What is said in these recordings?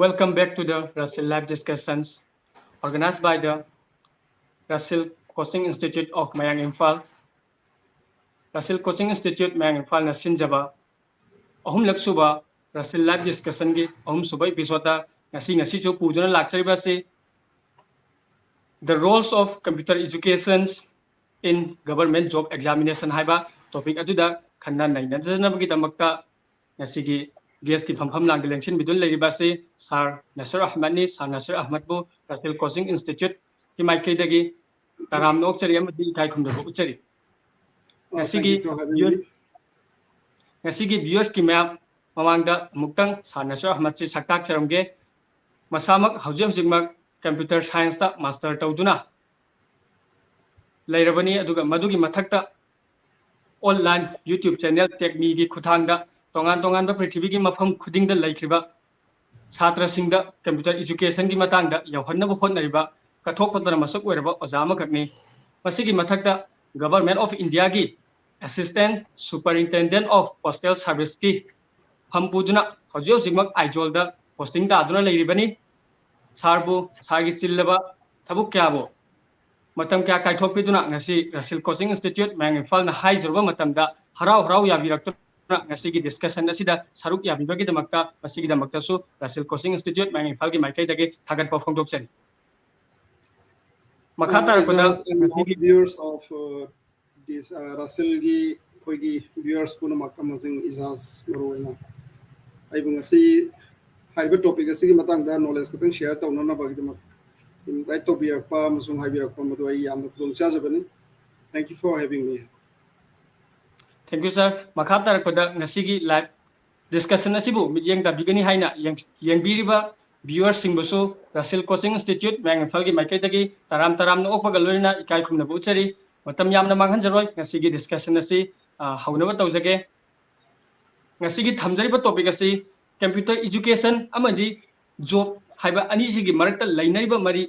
Welcome back to the Russell Live discussions organized by the Russell Coaching Institute of Mayang Imphal. Russell Coaching Institute Mayang Imphal na sinjaba ahum laksuba Russell Live discussion gi ahum suba episode ngasi chu pujana lakchariba se the roles of computer education in government job examination haiba topic aduda khanna nainajana bagi damakta ngasi gi guest ki phampham lang election bidun leiriba se sir Nasir Ahmad ni sir Nasir Ahmad bu Russell Coaching Institute ki maikai dagi taram nok chari amadi kai khumda bu chari ngasi gi viewers ki map mamangda muktang sir Nasir Ahmad si saktak charamge masamak hujimmak computer science ta master tawduna leirabani aduga madugi mathakta online YouTube channel technique gi khuthangda tongan ba prithvi gi mafam khuding da laikriba छात्र Singh computer education की मतंग यौहन्नब होनरिबा कथोपदना मसक ओरबा ओजामा खकनी मसिगी मथक्ता government of India की assistant superintendent of postal service की फमपुदुना हजो जिमक आइजोल दा posting दादुना लेरिबनी सारबु सागी चिल्लबा थबुक क्याबो मतम क्या काइथोपिदुना ngasi रसिल कोचिंग इंस्टीट्यूट मैंग इम्फाल ना हाइजरबा मतमदा हराव हराव याबिरक्तु ngasi gi discussion asida saruk ya bibagi damakta masigi damakta su Russell Coaching Institute mang Imphal gi maikai dagi thagat pa phongdok chari makhata rakoda viewers of this Russell gi khoigi viewers puna makamazing izas roina ai bunga si haiba topic asigi matang da knowledge ko share tawna na bagi damak invite to be pa masung haibi rakpa madu ai yam khudong cha jabani. Thank you for having me. Thank you, sir. Makhata rakoda ngasigi live discussion asibu midyeng da bigani haina yang biriba viewers singbusu Russell Coaching Institute mang Imphal gi maikai dagi taram no okpaga loina ikai khumna bu chari matam yamna manghan jaroi ngasigi discussion asi haunaba tawjage ngasigi thamjariba topic asi computer education amadi job haiba ani sigi marakta lainariba mari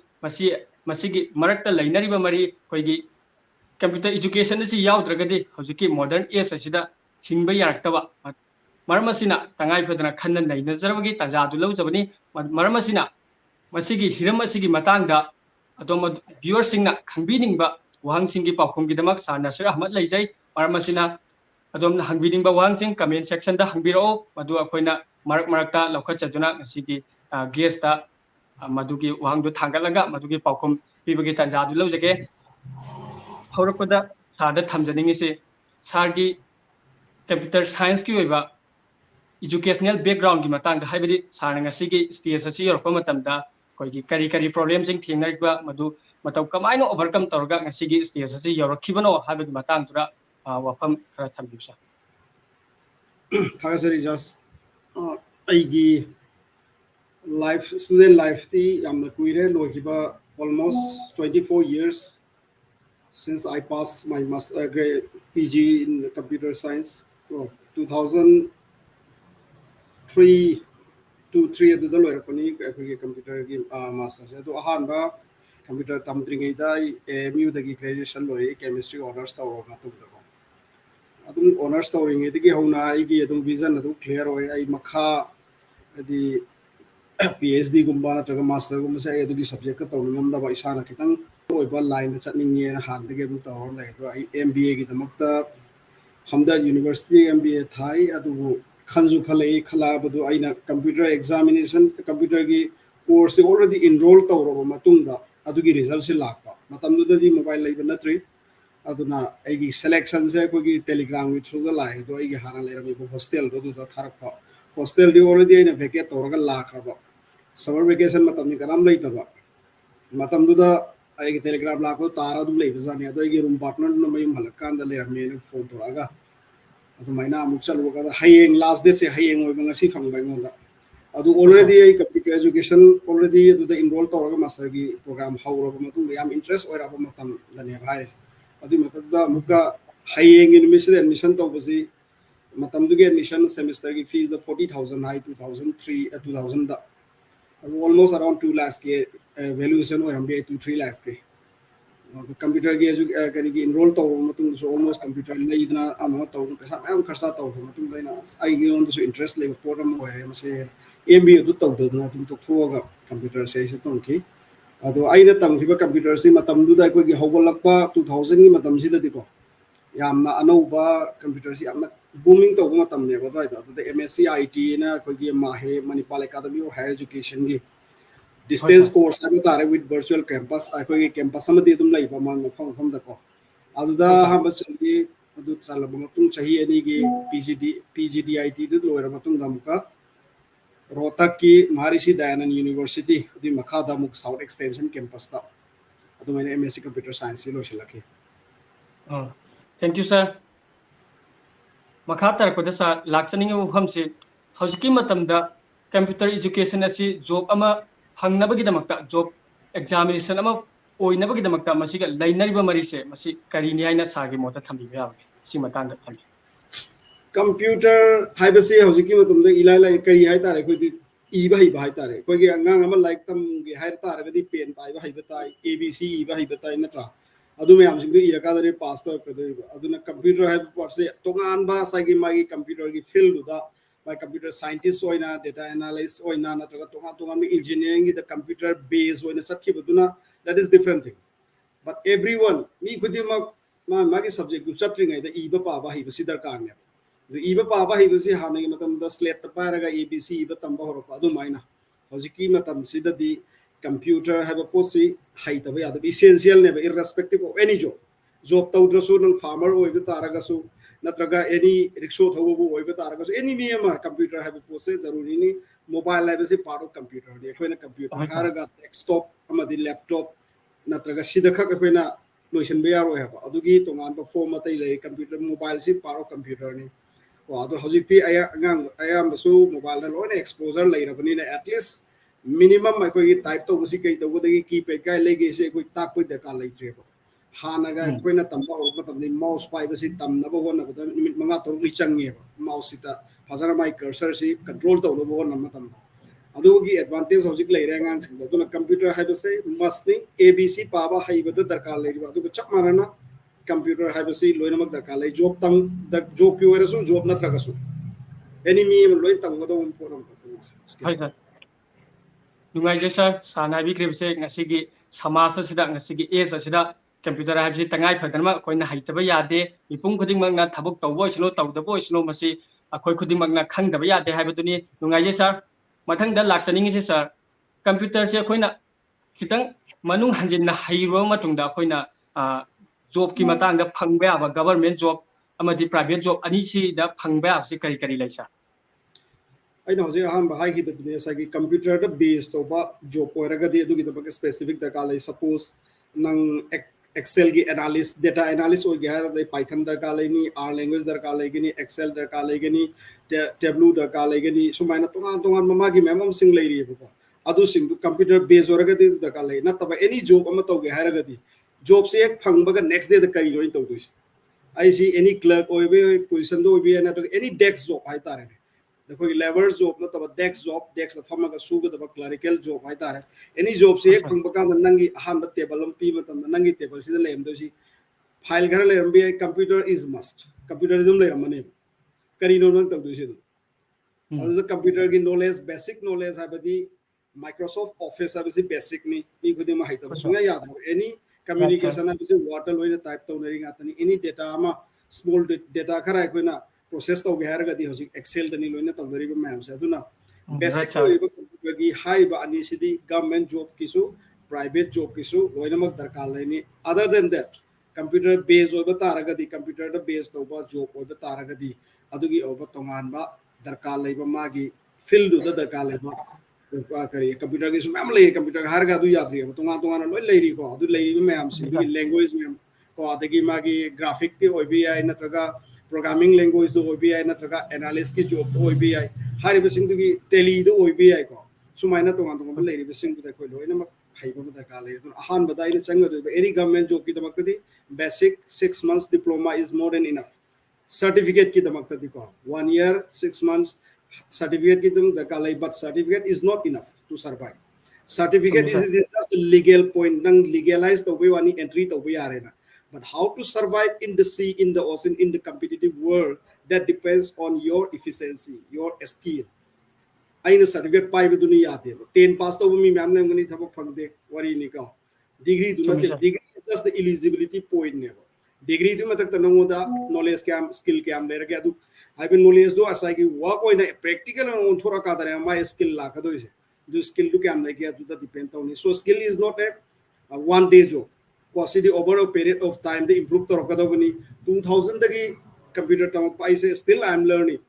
masigi marakta lainariba mari koigi computer education is yaudragadi hojiki modern age asida hingba yaraktawa maramasina tangai padana khanna naina jarabagi tajadu lawjabani maramasina masigi hiram asigi matangda adoma viewers singna khangbining ba wahang singi pakhum gidamak Sir Nasir Ahmad laijai maramasina adom hangbining ba wahang sing comment section da hangbiro madu akoina marakta laukachaduna ngasigi guest ta madugi wahang du thangalaga madugi pakhum pibagi tajadu lawjage हौरपदा सादा थमजनिंग से Sargi computer science की होइबा educational background की Matang हाइबदी Sarang असिगी stage असि योरप मतमदा कोइगी करी problem जिंग थेंगरिबा मदु मतौ कमाइनो overcome तौरगा असिगी stage असि योरखिबनो हाइबदी मतंग तुरा वफम खरा थमबिसा थागसरी just आइगी life student life ती यामना कुइरे लोहिबा almost 24 years since I passed my PG in computer science. 2003 to 3 at the Lorapani computer master. So Ahanba computer tamdring mu the graduation lawyer chemistry honors tower Adum honors towering it hona igi adum vision adu clear away I makha the PhD gumbana to master gumsa edu subject tawingam da isana kitang line chatning hand the get like MBA gidamakta Hamdard University MBA Thai adu khanju khalai khalabadu aina computer examination computer gi course already enrolled tawro matungda adu gi result se lakpa matamdu di mobile live natri aduna agi selection se ko gi telegram with through the line do agi hana lerami hostel do da tharpa hostel di already aina vacate tawra lakraba summer vacation matamni karam leitaba matamdu da I telegram lako tara dum lei bazani ado igi room partner no mayum halakan da ler me phone to aga adu maina amuk chalu ga hayeng last day se hayeng oi banga si phang bai ngonda adu already I computer education already adu the enroll to ga master gi program hawro ga matung yam interest oi raba matam da ne bhai adu matam da muka hayeng admission to basi matam du ge admission semester gi fees the 40,000 high 2003 2000 da almost around 2 lakhs ke valuation or 2-3 lakhs ke computer gi kari gi enroll to matung so almost computer leidna ama to pesa am kharsa to matung daina ai gi on so interest le program ho re mase MBA du to na tum to thuaga computer se se tong ki ado aina tam khiba computer si matam du da ko gi hawalakpa 2000 gi matam si da diko yamna anauba computer si amna booming to matam ne ba da da MSc IT na ko gi mahe Manipal Academy of Higher Education gi distance course abe tare with virtual campus ai campus amadi dum lai ba man phom da ko aduda ha ba chali adu chala ba matung chahi ani gi PGDIT du loira matung da muka Rohtak ki Maharishi Dayanand University di Makhada muk South Extension campus ta adu maine MSc Computer Science lo shilaki thank you sir makha tar ko da sa lakchaning u hamse hojiki matamda computer education asi job ama hangnabagidamagta job examination ama oinabagidamagta masiga lainariba marise masi karini aina sagi mota thambiba yawe si matanga thambi computer haibase hojiki matamda ilai kari hai tare ko di iba hi bai tare ko gi angang ama like tam gi hai tare gadi pen pai ba hai batai abc iba hi batai natra adu me amsing ira ka dare pass to ka dei adu na computer hai parse tongan ba sagi magi computer gi field da by computer scientist oina data analyst oina natraga tonga engineering the computer base oina sakhi baduna that is different thing but everyone me khudima magi subject ku chatring ai da iba pa ba hi basi darkar ne iba pa ba hi basi hanagi matam da slate pa raga abc iba tamba horo pa adu maina hojiki matam sida di computer have a posi hai ta ba essential ne irrespective of any job tawdrasu nang farmer oi ba taraga su natraga any rickshaw thobu oi ba taraga su any me computer have a posi zaruri ni mobile live se part of computer de koina computer haraga desktop amadi laptop natraga sida kha koina lotion be yaro ha adugi tongan ba form atai le computer mobile se part of computer ni wa adu hojikti aya masu mobile na loina exposure lai rabani na at least minimum mai koi type to busi kai to dagi keypad kai lege se koi tak koi daka lai tre ba hanaga koi na tamba ho matam ni mouse pai basi tam na bo na ko minute manga to ni change ba mouse sita phasara mai cursor si control to no bo na matam adugi advantage hojik lai re ngang sing do na computer ha basi must ni abc pa ba hai ba darkar lai ba adu chak marana computer ha basi loina mak darkar lai job tang da job ki ora su job na traga su any me loin tang do un poram hai sir nungai sir sanai kribse ngasigi samasa sida ngasigi age sida computer habsi tangai phadanma koina haitaba yade mipum khuding magna thabuk tawbo islo tawdabo islo masi akoi khuding magna khangdaba yade haibaduni nungai sir mathang da lakchaning se sir computer se koina kitang manung hanjinna hairo matungda koina job ki matang da phangba ya government job amadi private job ani si da phangba ya si kari kari laisa I know they are high hit the computer the base to ba job or agadi do the specific the kala suppose nang excel gi analyst data analyst ho gaya the python dar kala ni r language dar kala ni excel dar kala ni tableau dar kala ni so maina tonga mama gi memam sing lai ri ba adu sing du computer base or agadi da kala na taba any job ama to gaya agadi job se ek phang ba next day the kari loin to dus I see any clerk or position do be any desk job hai tare देखो labour job न तब desk job desk the फमा का सुग the clerical job हाय तारे any job से एक फंग बका नंगी अहम टेबल हम पी मतम नंगी टेबल से लेम दो सी फाइल घर ले रम बी कंप्यूटर इज मस्ट कंप्यूटर दम ले रम ने करी नो न तब दो सी दो कंप्यूटर की नॉलेज बेसिक नॉलेज है बदी माइक्रोसॉफ्ट ऑफिस है बसी बेसिक नी खुदे में हाय तब सुंगा याद हो एनी कम्युनिकेशन है बसी वाटर लोइन टाइप तो नरिंग आतनी एनी डेटा मा स्मॉल डेटा खरा Koyna process to gaya ga di hoji excel dani loina to very ma'am se aduna basic computer gi high ba ani sidi government job kisu private job kisu loina mak darkar laini other than that computer based over taraga di computer the based over job over taraga di adugi over tongan ba darkar laiba magi field da darkar laiba kari computer gi su ma'am lai computer har ga du yad ri tongan loi lai ri ko adu lai ma'am se language ma'am ko adagi magi graphic ti obi ai natraga programming language do OBI natraga analyst ki job do OBI hari besing du ki tele do OBI ko sumaina to ngam to leri besing du ko loina ma haiba da ka le don ahan badai ne chang do any government job ki damak di basic 6 months diploma is more than enough certificate ki damak di ko 1 year 6 months certificate ki dum da ka le but certificate is not enough to survive certificate is just a legal point nang legalize to we wani entry to we are na, but how to survive in the sea, in the ocean, in the competitive world, that depends on your efficiency, your skill. aina certificate pai be duni yate 10 pass to mi ma'am ne ngani thabo phangde wari ni ka degree do not degree is just the eligibility point ne degree do matak tanong da knowledge cam skill cam le ra adu I been knowledge do asai ki work oina practical on thora ka dare my skill la ka do is do skill do cam le ke adu da depend on so skill is not a one day job quasi the over a period of time the improve to ka do ni 2000 dagi computer tam pai se still I am learning,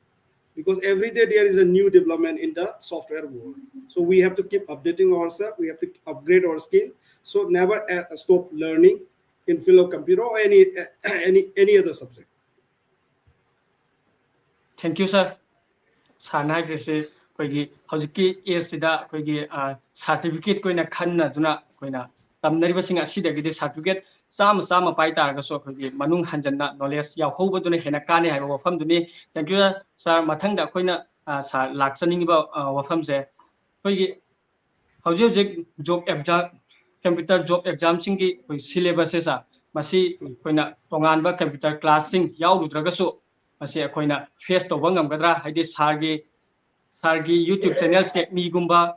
because every day there is a new development in the software world. So we have to keep updating ourselves. We have to upgrade our skill. So never stop learning in field of computer or any other subject. Thank you, sir. Sana kese koigi hojiki esida koigi certificate koina khanna duna koina tamnari basinga sidagidi certificate sama pai tar so koigi manung hanjanna knowledge ya hoba duna hena kane haiba wafam duni. Thank you, sir. Mathang da koina sa laksaning ba wafam se koigi hojik job exam computer job exam singi koi syllabus sa masi koina tongan ba computer class sing yaududraga so masi koina face to bangam gadra haidi sargi YouTube channel technique gumba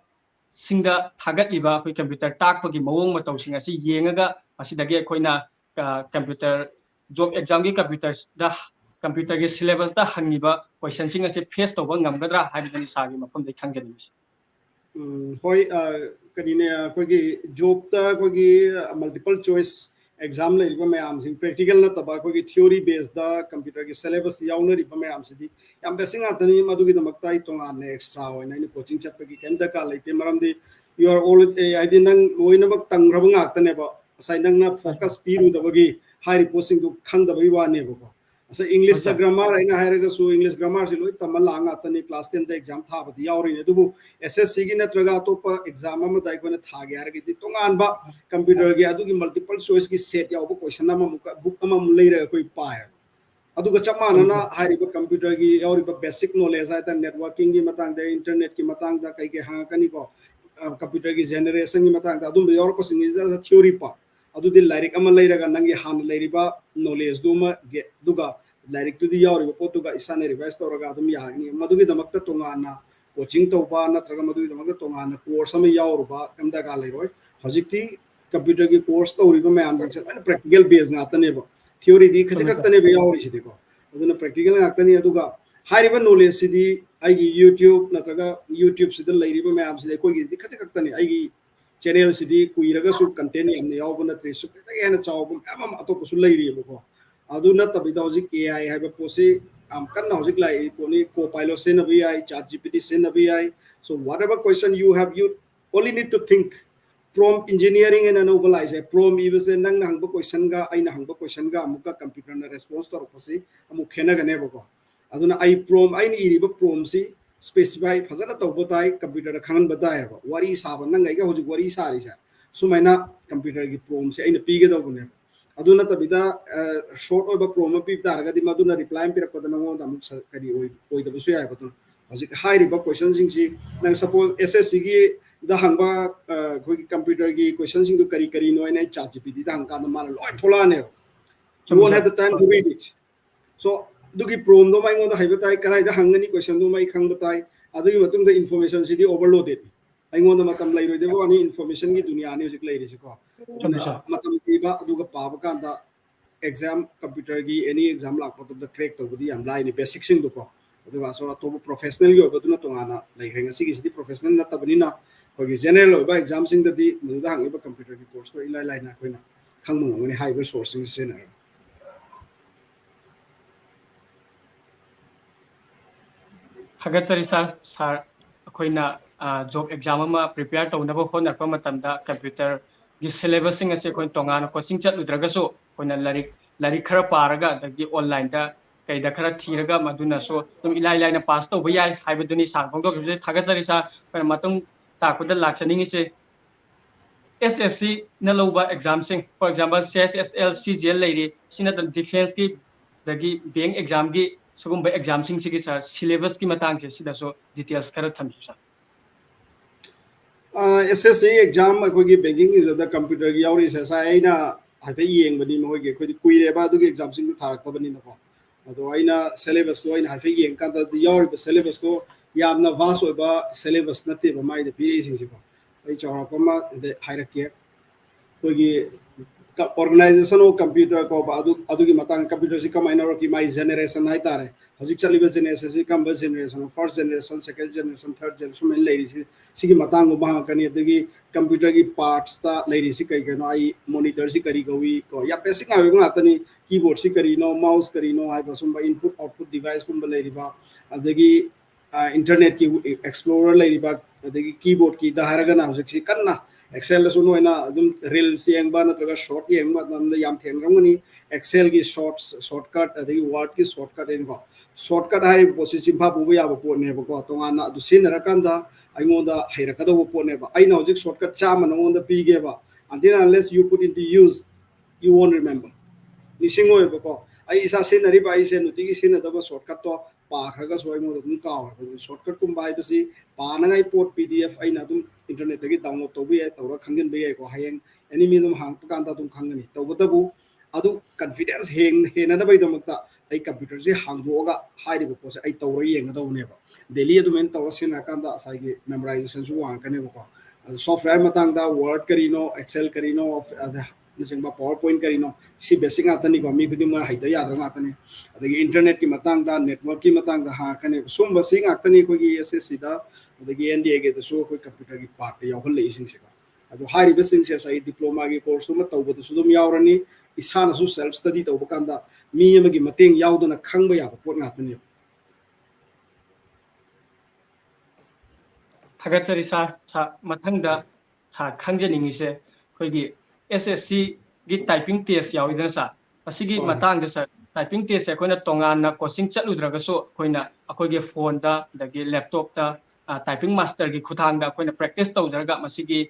singda thagat liba koi computer tak pagi mawong matau singa si yengaga masi dagi koina computer job exam gi computer gi syllabus da hangiba question singa si face to bangam gadra haidi ni sagi mafam dei khangjani hoi kadine koi gi job ta koi gi multiple choice exam le riba mayam sing practical na taba koi gi theory based da computer gi syllabus yauna riba mayam sidi yam basing atani madu gi damak tai tonga ne extra oi na ni coaching chap gi kem da ka leite maram di you are all I din nang loina bak tang raba ngak tane ba sai nang na focus piru da bagi high posting du khang da bai wa ne ba asa English da grammar aina hairaga so English grammar si loi tamala anga tani class 10 da exam tha ba di yauri ne dubu SSC gi na traga to pa exam ma dai ko na tha ge ar gi di tongan ba computer gi adu gi multiple choice gi set yaw ba question ma muka book ama leira koi pa adu ga chama na hari ba computer gi yauri ba basic knowledge ai ta networking gi matang da internet gi matang da kai ke ha kani ko computer gi generation gi matang da dum yaur ko singi da theory pa adu di lyric ama leira ga nangi han leiri ba knowledge do ma ge duga lyric to the yauri po to ga isane revise to raga dum ya ni madu gi damak ta tongana coaching to ba na traga madu gi damak ta tongana course ama yaur ba amda ga leiroi hojikti computer gi course to ri ba ma am jang practical base na ta ne ba theory di khajak ta ne ba yauri si de ko aduna practical na ta ni aduga hariba knowledge si di ai gi YouTube na traga YouTube si da leiri ba ma am si de ko gi di khajak ta ne ai gi channel si di kuiraga su content yam ne yaw ba na tre su ta yana chaw ba am atop su leiri ba ko adu na tabi da hojik AI haiba pose am kan na hojik lai ko ni Copilot se na bi ai ChatGPT se na bi ai. So whatever question you have, you only need to think. Prompt engineering and anobalize prompt even se nang hang ba question ga ai na hang ba question ga amuka computer na response to pose amu khena ga ne ba ko aduna ai prompt ai ni iri ba prompt si specify phazana to botai computer da khangan badai ba wari sa ba nang ai ga hojik wari sa ri sa sumaina computer gi prompt se ai na pi ga do ne aduna tabida short over promo pi dar ga di maduna reply pi rakpa na ngo dam kari oi da busu ya batun hojik high riba question sing si nang suppose SSC gi da hangba khoi computer gi question sing du kari no ai ChatGPT da hang ka na ma loi thola ne you won't have the time to read it. So du gi prom do mai ngo da haiba tai karai da hangani question do mai khang batai adu gi matung da information si di overloaded ai ngo da matam lai roi de bo ani information gi dunia ni hojik lai ri si ko matam piba aduga paba kanda exam computer gi any exam lak pot the crack to budi am lai ni basic sing do ko aduga so to professional gi oba tuna tongana lai renga si gi professional na tabani na ko gi general oba exam sing da di muda hang iba computer gi course ko ilai lai na ko na khang mo ngani high sourcing se na hagat sir akoina job exam ma prepare to na bo khon arpa matam da computer gi syllabus sing ase koin tongana coaching chat udraga so koina larik khara paraga dagi online da kai da khara thiraga maduna so tum ilai na pass to bhai haibaduni sang phong dok je thagasari sa matung ta ku da lakchani se SSC na loba exam sing for example CSSL CGL leiri sina da defense ki dagi bank exam gi sugum ba exam sing sigi sa syllabus ki matang je sida so details khara thamju sa SSC exam ꯑꯩꯈꯣꯏꯒꯤ ꯕꯦꯡꯀꯤꯡꯒꯤꯗ ꯀꯝꯄ꯭ꯌꯨꯇꯔꯒꯤ ꯌꯥꯎꯔꯤꯁꯦ ꯉꯁꯥꯏ ꯑꯩꯅ ꯍꯥꯏꯐꯦꯠ ꯌꯦꯡꯕꯅꯤ ꯃꯈꯣꯏꯒꯤ ꯑꯩꯈꯣꯏꯗꯤ ꯀꯨꯏꯔꯦꯕ ꯑꯗꯨꯒꯤ ꯑꯦꯛꯖꯥꯝꯁꯤꯡꯗꯨ ꯊꯥꯔꯛꯇꯕꯅꯤꯅꯀꯣ ꯑꯗꯣ ꯑꯩꯅ ꯁꯦꯂꯦꯕꯁꯇꯣ ꯑꯩꯅ ꯍꯥꯏꯐꯦꯠ ꯌꯦꯡꯀꯥꯟꯗꯗꯤ ꯌꯥꯎꯔꯤꯕ ꯁꯦꯂꯦꯕꯁꯇꯣ ꯌꯥꯝꯅ ꯚꯥꯁ ꯑꯣꯏꯕ ꯁꯦꯂꯦꯕꯁ ꯅꯠꯇꯦꯕ ꯃꯥꯏꯗ ꯄꯤꯔꯛꯏꯁꯤꯡꯁꯤꯀꯣ ꯑꯩ ꯆꯥꯎꯔꯥꯛꯄ ꯑꯃ ꯍꯥꯏꯔꯛꯀꯦ ꯑꯩꯈꯣꯏꯒꯤ organization of computer ko adugi matang computer si kamay na roki mai generation hai tare hojik chaliba generation si kamba generation first generation second generation third generation men lady si sigi matang mo bang kani adugi computer ki parts ta lady si kai kano ai monitor si kari gowi ko ya basic nga yung atani keyboard si kari no mouse kari no ai basum ba input output device kumba lady ba adugi internet ki explorer lady ba adugi keyboard ki daharaga na hojik si kanna Excel so no ina adum reels yengba natraga short yengba namda yam thengrangani Excel ki shortcut adagi word ki shortcut enba shortcut hai position ba bubu ya bo ne ba ko tongana adu sinara kanda aingonda hairakada bo po ne ba aina hojik shortcut chama nonda pige ba until unless you put into use you won't remember nisingoi ba ko ai isa sinari ba ise nuti ki sinada ba shortcut to pa khaga so aingoda dum ka shortcut kum bai basi pa na ngai port PDF aina dum internet dagi download to bi tawra khangin bi ko hayeng any mi dum hang kan ta dum khangani to botabu adu confidence hena na bai damakta ai computer je hangdoga hairi bo pose ai tawra yeng da une ba daily adu men tawra sina kan da sai gi memorization su wang kane ko software matang da word karino excel karino of nisingba powerpoint karino si basic atani ko mi kudi ma haida yadra atani adagi internet ki matang da network ki matang da ha kane sum basing atani ko gi ssc da adagi NDA ge da so ko computer ki part ya hol ising se adu hairi basing se sai diploma gi course ma tawba da sudum yawrani isana su self study tawba kanda mi amagi mateng yawduna khangba ya pot ngatani थागतरी सा सा मथंगदा सा खंजनिंग से कोई SSC की typing test याविदन सा असिगी मतंग सा typing test अखोना तोंगाना coaching चलुद्रगसो अखोना अखोगे phone दा दगी लैपटॉप दा टाइपिंग मास्टर की खुथांग दा अखोना प्रैक्टिस तौजरगा मसिगी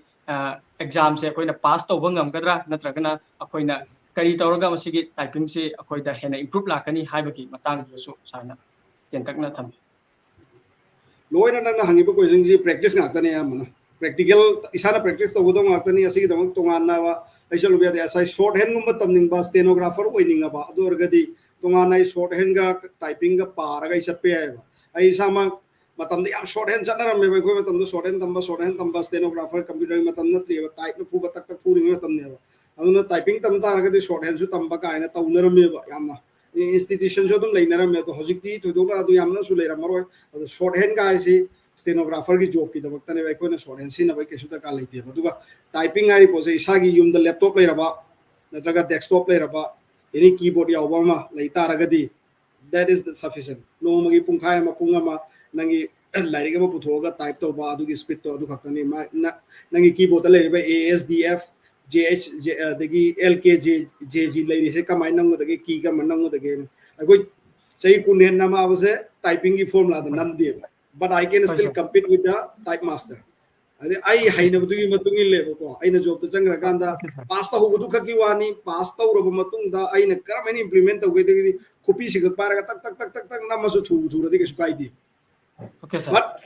एग्जाम से अखोना पास तौबा ngamgadra natragana अखोना करी तौरगा मसिगी टाइपिंग से अखोदा हेना इंप्रूव लाकनी हाइबगी मतंग यसु साना तेंतकना थम loina nang hangi ko jing ji practice ngata ne amana practical isana practice to bodong ngata ni asigi dong tongan na wa aisa lubya de asai short hand ngum tamning ba stenographer oining ba ador gadi tongan ai short hand ga typing ga para ga isa pe ba ai sama matam de yam short hand chana ram me ko matam do short hand tamba stenographer computer matam na tri ba type na fu ba tak fu ring matam ne ba aduna typing tam ta ga de short hand su tamba ka ina taw na ram me ba yamna institution जो तुम लेना रहा मैं तो हजिकती तो दोगा तो यामना सुले रहा मरो तो शॉर्ट हैंड का ऐसे स्टेनोग्राफर की जॉब की तो वक्त ने भाई कोई ना शॉर्ट हैंड सी ना भाई कैसे तक का लेती है बतूगा टाइपिंग आ रही पोसे इसा की यूम द लैपटॉप ले रहा नत्रगा डेस्कटॉप ले रहा यानी कीबोर्ड या ओबामा लेता रगदी that is the sufficient no magi pungkhai ma punga ma nangi लाइरिंग में पुथोगा टाइप तो बा अदुगी स्पीड तो अदु खतने मा नंगी कीबोर्ड ले बे ASDF JH दगी LKJ JG लेरी से कमाई नंगो दगी की का मनंगो दगी अगोई सही कुने नाम आवसे टाइपिंग की फॉर्मूला द नम दे but I can still compete with the type master अदे आई हाइना बदुगी मतुंगी ले को आइना जॉब तो चंगरा कांदा पास तो होगदु खकी वानी पास तो रब मतुंग दा आइना करमेनी इंप्लीमेंट तो गदगी कॉपी से पारगा तक तक तक तक तक नमसु थू थू रदि के सुकाई okay sir but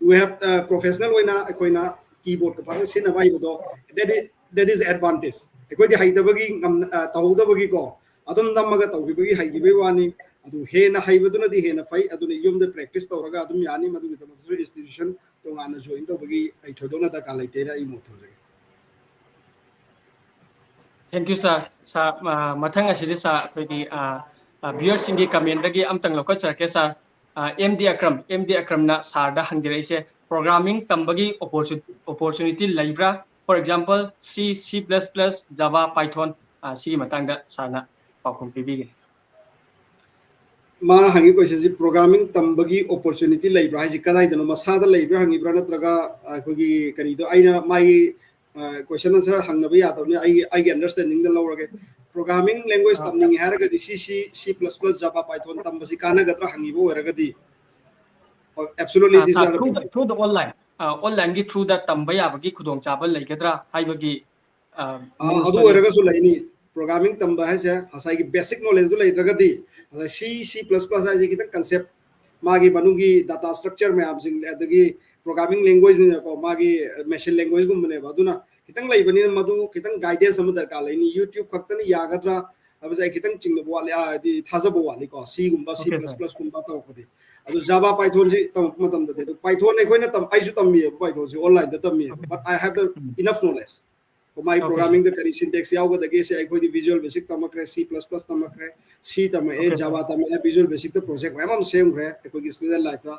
we have professional waina akoina keyboard ka phara sina bai do that is advantage akoi di haidabagi tawdabagi ko adum namaga tawbigi haigi wani adu hena haibaduna di hena fai aduna yum the practice tawraga adum yani madu gi tamak institution to ngana join to bagi ai thodona da kalai tera I mo thore thank you sir sa mathang asidi sa koi viewers singi comment dagi amtang lokot sir ke sa MD Akram na sarda hangjere se programming tambagi opportunity laibra for example C++ Java Python si matangda sana pakum pibige mana hangi question ji programming tambagi opportunity laibra ji kadai dano masada laibra hangi bra natraga kogi kari do aina mai question answer hangna bi atawni I understanding the lower programming language tamning haraga di C++ Java Python tambasi kana gatra hangi bo haragadi absolutely these are through the online gi through the tambaya bagi khudong chabal laigadra haibagi adu haraga su laini programming tamba hai se hasai gi basic knowledge du lairagadi C++ hai ji kitan concept मागी मनुगी data structure में आप सिंग अदगी programming language ने को मागी machine language गुम ने बादुना खितंग लई बनी मधु खितंग गाइडेंस हम दरकार लेनी यूट्यूब खक्तन यागद्रा अब जाय खितंग चिंग वाले दी थाजब वाले को सी गुम सी Okay, प्लस sir. प्लस गुम ताव को दे अदु जावा पाइथन जी तम मतम दे तो पाइथन ने कोई ना तम आइसु तम मी पाइथन जी ऑनलाइन द तम मी Okay. But I have the Mm. Enough knowledge my Okay, sir. programming the kari syntax yaw the case I the visual basic tamakre C++ tamakre C tamay Okay, sir. Java tamay visual basic the project mam same gre ko student life da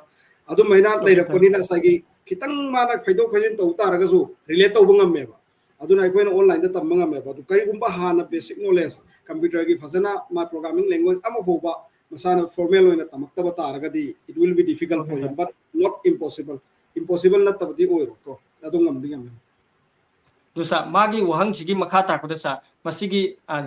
adu maina Okay, sir. leirapani na sagi kitang mana phaido phajin to taraga su relate to bangam me ba adu na ko online da tamanga me ba du kari gumba hana basic knowledge computer gi fazana ma programming language ama hoba masana formal oina tamakta ba taraga di it will be difficult Okay, for sir. him but not impossible na tabdi oiro ko adu ngam di ngam Dusa magi wahang sigi makha takуда sa masigi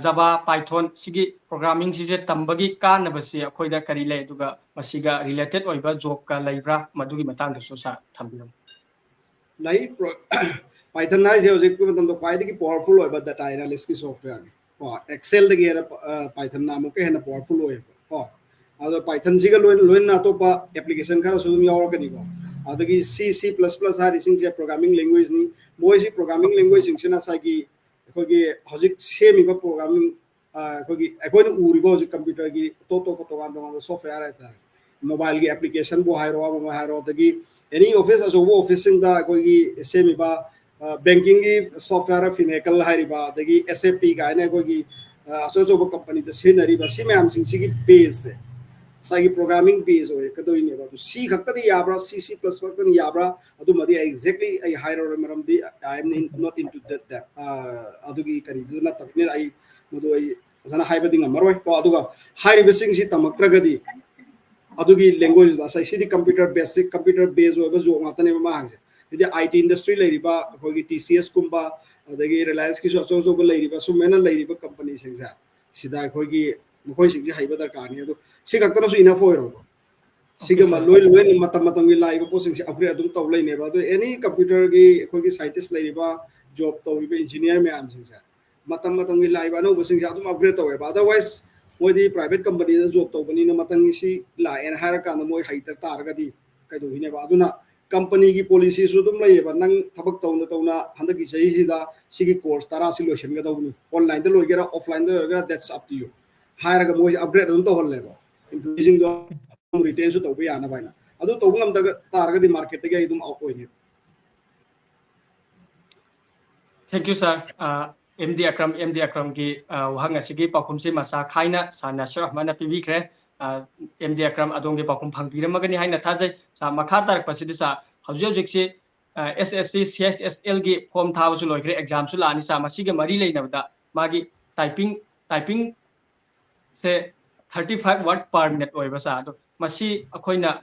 Java Python sigi programming sije tambagi ka na basi akoida kari le duga masiga related oiba job ka laibra madugi matang da so sa thambiram. Like Python is using the quite powerful over data analysis software. Or Excel the gear Python namu ke na powerful over. Or other Python sigal loin na to pa application kara sudum ya organic. Other C are using programming language ni. Boy programming language sing na sagi kogi hozik same iba programming kogi akoi uribo hozik computer gi to software रहता है. Mobile की application वो हायरो तकी any office as वो office इंदा कोई same इबा banking की software financial हायरिबा तकी SAP का है ना कोई असोचो वो company द से नरीबा सी में हम सिंची की base है सागी programming base होए कदो ही नहीं बा तो C खत्तर ही याबरा C खत्तर ही याबरा अदु मधी exactly आई हायरो मरम दी I am not into that अदु की करीब ना तब ने आई मधु आई जना हाइबदिंग मरोय तो अदु का हायरिबा सिंग सी तमक्तर गदी अदुगी लैंग्वेज दा साइसिदी कंप्यूटर बेस ओबा जो मातने मा हांगे दिदि आईटी इंडस्ट्री लेरिबा अखोगी टीसीएस कुंबा अदगी रिलायंस की सो सो लेरिबा सुमेना लेरिबा कंपनी सिंजा सिदा अखोगी मखोय सिंजी हाइबा दरकार नि अदु सि खक्तनो सु इनफ होइरो Okay, सिगा मा sir. लोय लोय मतम मतम की लाइबा पोसिंग से अपग्रेड अदुम तौ लेनेबा अदु एनी कंप्यूटर की अखोगी साइंटिस्ट लेरिबा जॉब तौरिबा इंजीनियर में आम सिंजा मतम की लाइबा नो बसिंग अदुम अपग्रेड तौवेबा अदरवाइज मोदी प्राइवेट कंपनी जॉब तौबनी मतंग सी लाएन हायर कान मोय हाइतर तारगदी कदो हिने बादुना कंपनी की पॉलिसी सुदुम लयबा नंग थबक तौना हंदक की सही सिदा सिगी कोर्स तारा सि लोशन गदौनी ऑनलाइन द लोगेरा ऑफलाइन द लोगेरा that's up to you higher का मोय अपग्रेड अदुम तो होलेबा इंप्लॉइजिंग दो रिटेन सु तौबा याना बायना अदु तौबंगम द तारगदी मार्केट के अदुम आउट ओइने Thank you, sir. MD Akram ki wahang asigi pakum si masa khaina sana shah mana pivi kre MD Akram adong ki pakum phangpira magani haina thajai sa makha tarak pasidi sa haujo jiksi SSC CSSL ki form thabu su loikre exam su lani sa masigi mari leina bada magi typing se 35 word per minute oiba sa ado masi akoina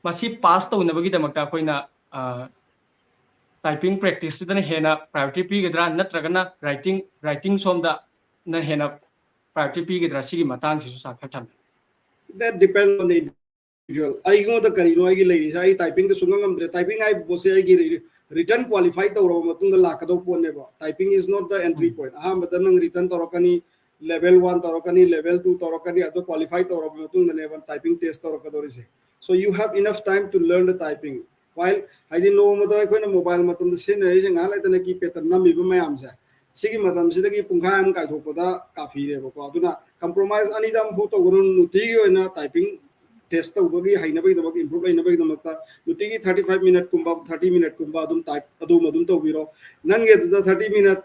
masi pass to nabagi damakta akoina typing practice to hena priority pi gedra natragana writing som da na hena priority pi gedra sigi matang si sa khatam that depends on the individual I go the karino I lady I typing the sungam typing I bose I return qualify to ro matung the lakado pone ba typing is not the entry point aha madan return torokani level 1 torokani level 2 torokani ado qualify to ro matung the never typing test torokadori se so you have enough time to learn the typing while I didn't know mother I couldn't mobile matum the sin is and I like the keep it and number my arms sigi madam sidagi pungham ka thopada kafi re ko aduna compromise anidam ho to gunun nutigi na typing test to bagi haina bagi dabagi improve haina bagi damakta nutigi 35 minute kumba 30 minute kumba adum type adum to biro nange the 30 minute